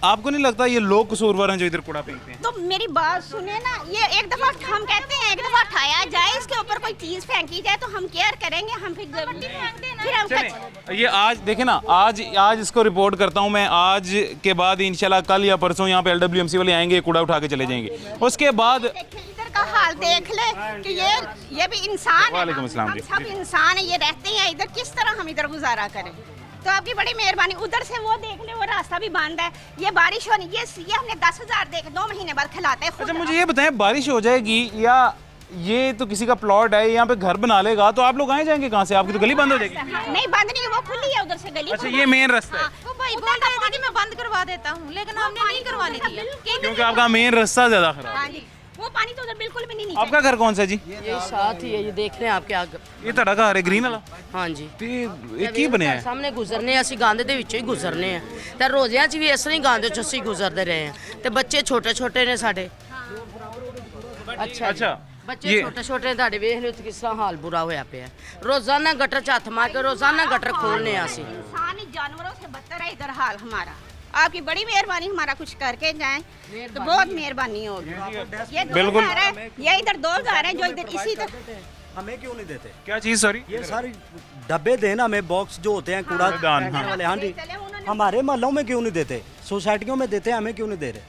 आपको नहीं लगता ये लोग कसूरवार हैं जो इधर कूड़ा फेंकते हैं? तो मेरी बात सुने ना, ये एक दफ़ा हम कहते हैं एक दफ़ा उठाया जाए, इसके ऊपर कोई चीज़ फेंकी जाए तो हम केयर करेंगे। हम फिर ये आज देखे ना, आज इसको रिपोर्ट करता हूँ मैं। आज के बाद इंशाल्लाह कल या परसों यहाँ पे LWMC वाले आएंगे, कूड़ा उठा के चले जाएंगे। उसके बाद इधर का हाल देख ले कि ये भी इंसान है, वालेकुम अस्सलाम जी। सब इंसान है, ये रहते हैं इधर, किस तरह हम इधर गुजारा करें? तो आपकी बड़ी मेहरबानी। उधर से वो देख ले, वो रास्ता भी बंद है, ये बारिश होनी, ये हमने 10,000 दे के 2 महीने बाद खिलाते हैं। अच्छा मुझे ये बताएं, बारिश हो जाएगी या ये तो किसी का प्लॉट है, यहाँ पे घर बना लेगा, तो आप लोग आए जाएंगे कहाँ से? आपकी तो गली बंद हो जाएगी। नहीं बंद नहीं, वो खुली है उधर से गली। अच्छा ये मेन रास्ता है? वो भाई बोल रहे थे कि मैं बंद करवा देता हूँ, लेकिन हमने नहीं करवाने दिया क्योंकि आपका मेन रास्ता ज्यादा खराब है। हाँ जी, वो पानी तो उधर बिल्कुल भी नहीं। आपका घर कौन सा है जी? ये साथ ही है, ये देख रहे हैं आपके आगे। ਇਹ ਤੁਹਾਡਾ ਘਰ ਹੈ ਗ੍ਰੀਨ ਵਾਲਾ? ਹਾਂਜੀ ਤੇ ਇਹ ਕੀ ਬਣਿਆ ਹੈ? ਸਾਹਮਣੇ ਗੁਜ਼ਰਨੇ ਆ, ਅਸੀਂ ਗੰਦ ਦੇ ਵਿੱਚੋਂ ਹੀ ਗੁਜ਼ਰਨੇ ਆ, ਤੇ ਰੋਜ਼ਿਆਂ 'ਚ ਵੀ ਇਸ ਤਰ੍ਹਾਂ ਹੀ ਗੰਦ 'ਚ ਅਸੀਂ ਗੁਜ਼ਰਦੇ ਰਹੇ ਆ, ਤੇ ਬੱਚੇ ਛੋਟੇ ਛੋਟੇ ਨੇ ਸਾਡੇ। ਅੱਛਾ ਬੱਚੇ ਛੋਟੇ ਛੋਟੇ ਤੁਹਾਡੇ ਵੇਖ ਲਿਓ ਕਿਸ ਤਰ੍ਹਾਂ ਹਾਲ ਬੁਰਾ ਹੋਇਆ ਪਿਆ। ਰੋਜ਼ਾਨਾ ਗਟਰ 'ਚ ਹੱਥ ਮਾਰ ਕੇ ਰੋਜ਼ਾਨਾ गटर खोलने आ ਅਸੀਂ। इंसानी जानवरों से बदतर है इधर हाल हमारा। आपकी बड़ी मेहरबानी, हमारा कुछ करके जाएं तो बहुत मेहरबानी होगी। ये बिल्कुल। घर है, ये इधर 2 घर हैं जो इधर इसी तरह। हमें क्यों नहीं देते? क्या चीज़? सॉरी, ये सारी डब्बे देना हमें, बॉक्स जो होते हैं कूड़ा दान, फेंकने हाँ। वाले। हाँ जी, हमारे मोहल्लों में क्यों नहीं देते? सोसाइटियों में देते हैं, हमें क्यों नहीं दे रहे?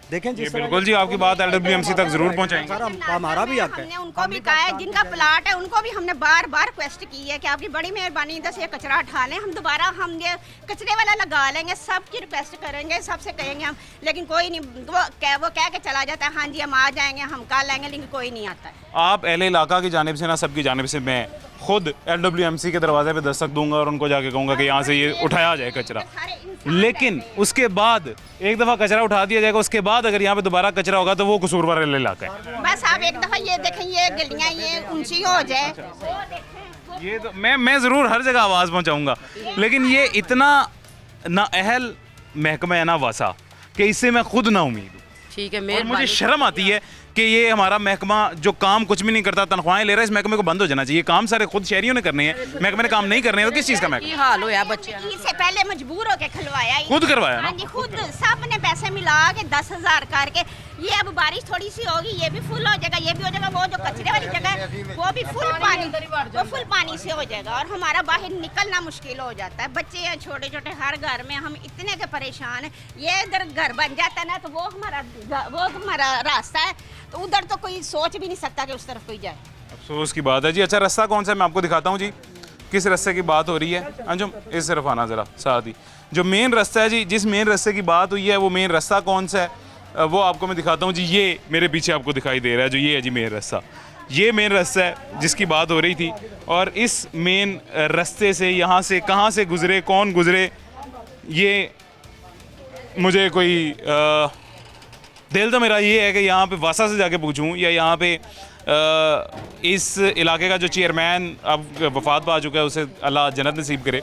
देखें जी बिल्कुल जी, आपकी बात LWMC तक जरूर पहुंचाएंगे। सारा हमारा भी हक है। हमने उनको भी कहा है, जिनका प्लाट है उनको भी हमने बार बार रिक्वेस्ट की है कि आपकी बड़ी मेहरबानी इधर से ये कचरा उठा लें, हम दोबारा हम ये कचरे वाला लगा लेंगे, सबकी रिक्वेस्ट करेंगे, सबसे कहेंगे हम, लेकिन कोई नहीं। वो कह के चला जाता है हाँ जी हम आ जाएंगे, हम कर लेंगे, लेकिन कोई नहीं आता है। आप अहले इलाका की जानिब से ना, सबकी जानिब से मैं खुद LWMC के दरवाजे पे दस्तक दूंगा और उनको जाके कहूँगा कि यहाँ से ये उठाया जाए कचरा। लेकिन उसके बाद एक दफ़ा कचरा उठा दिया जाएगा, उसके बाद अगर यहाँ पे दोबारा कचरा होगा तो वो कसूरवार इलाका है। बस आप एक दफ़ा ये देखें, ये गलियाँ ये ऊंची हो जाए। ये तो मैं ज़रूर हर जगह आवाज़ पहुँचाऊँगा, लेकिन ये इतना नाअहल महकमा है ना वासा कि इससे मैं खुद ना उम्मीद हूँ। ठीक है, और मुझे शर्म आती है कि ये हमारा महकमा जो काम कुछ भी नहीं करता, तनख्वाहें ले रहा है, इस महकमे को बंद हो जाना चाहिए। काम सारे खुद शहरियों ने करने हैं, महकमे ने काम नहीं करने हैं, तो किस चीज़ का महकमा? हाल होया बच्चे इससे पहले मजबूर होके खिलवाया, खुद करवाया ना? हाँ जी, खुद सब ने पैसे मिला के 10,000 करके। ये अब बारिश थोड़ी सी होगी, ये भी फुल हो जाएगा, ये भी हो जाएगा, वो जो कचरे वाली जगह है वो भी फुल पानी से हो जाएगा और हमारा बाहर निकलना मुश्किल हो जाता है। बच्चे हैं छोटे छोटे हर घर में, हम इतने के परेशान हैं। ये इधर घर बन जाता है ना तो वो हमारा रास्ता है, तो उधर तो कोई सोच भी नहीं सकता कि उस तरफ कोई जाए। अफसोस की बात है जी। अच्छा, रास्ता कौन सा है मैं आपको दिखाता हूँ जी, किस रास्ते की बात हो रही है। अंजुम इस तरफ आना ज़रा साथ ही, जो मेन रास्ता है जी, जिस मेन रास्ते की बात हुई है वो मेन रास्ता कौन सा है वो आपको मैं दिखाता हूँ जी। ये मेरे पीछे आपको दिखाई दे रहा है जो ये है जी मेन रास्ता, ये मेन रास्ता है जिसकी बात हो रही थी। और इस मेन रास्ते से यहाँ से कहाँ से गुज़रे, कौन गुज़रे, ये मुझे कोई दिल तो मेरा ये है कि यहाँ पे वासा से जाके पूछूं या यहाँ पे इस इलाके का जो चेयरमैन अब वफात पा चुका है उसे अल्लाह जन्नत नसीब करे,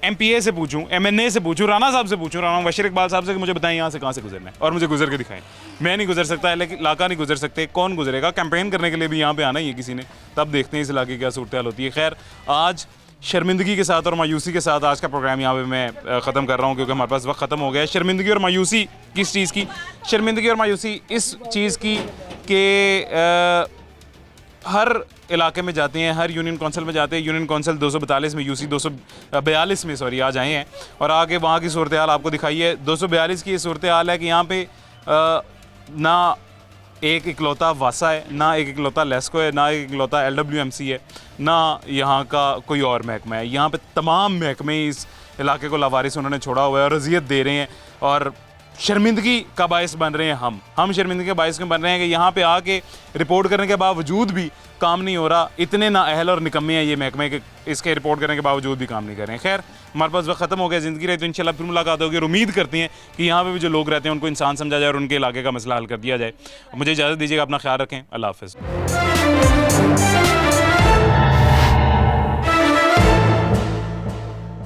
MPA से पूछूं, MNA से पूछूं, राणा साहब से पूछूं, राणा बशीर इकबाल साहब से कि मुझे बताएं यहाँ से कहाँ से गुजरना है और मुझे गुजर के दिखाएं। मैं नहीं गुजर सकता, लेकिन इलाका नहीं गुजर सकते, कौन गुजरेगा? कैंपेन करने के लिए भी यहाँ पे आना ही है किसी ने, तब देखते हैं इस इलाके की क्या सूरत हाल होती है। खैर, आज शर्मिंदगी के साथ और मायूसी के साथ आज का प्रोग्राम यहाँ पे मैं ख़त्म कर रहा हूँ क्योंकि हमारे पास वक्त ख़त्म हो गया है। शर्मिंदगी और मायूसी किस चीज़ की? शर्मिंदगी और मायूसी इस चीज़ की कि हर इलाके में जाते हैं, हर यूनियन कौंसिल में जाते हैं। यूनियन कौंसिल 242 में, यूसी 242 में सॉरी आज आए हैं और आगे वहाँ की सूरत हाल आपको दिखाई है। 242 की ये सूरत हाल है कि यहाँ पे ना एक इकलौता वासा है, ना एक इकलौता लेस्को है, ना एक इकलौता LWMC है, ना यहाँ का कोई और महकमा है। यहाँ पे तमाम महकमे इस इलाके को लावारिस उन्होंने छोड़ा हुआ है और अजियत दे रहे हैं और शर्मिंदगी का बायस बन रहे हैं हम शर्मिंदगी के बायस क्यों बन रहे हैं कि यहाँ पे आके रिपोर्ट करने के बावजूद भी काम नहीं हो रहा। इतने ना अहल और निकम्मे हैं ये महकमे के, इसके रिपोर्ट करने के बावजूद भी काम नहीं कर रहे हैं। खैर, हमारे पास वक्त ख़त्म हो गया, ज़िंदगी रही तो इंशाल्लाह फिर मुलाकात होगी और उम्मीद करते हैं कि यहाँ पे भी जो लोग रहते हैं उनको इंसान समझा जाए और उनके इलाके का मसला हल कर दिया जाए। मुझे इजाज़त दीजिएगा, अपना ख्याल रखें, अल्लाह हाफ़िज़।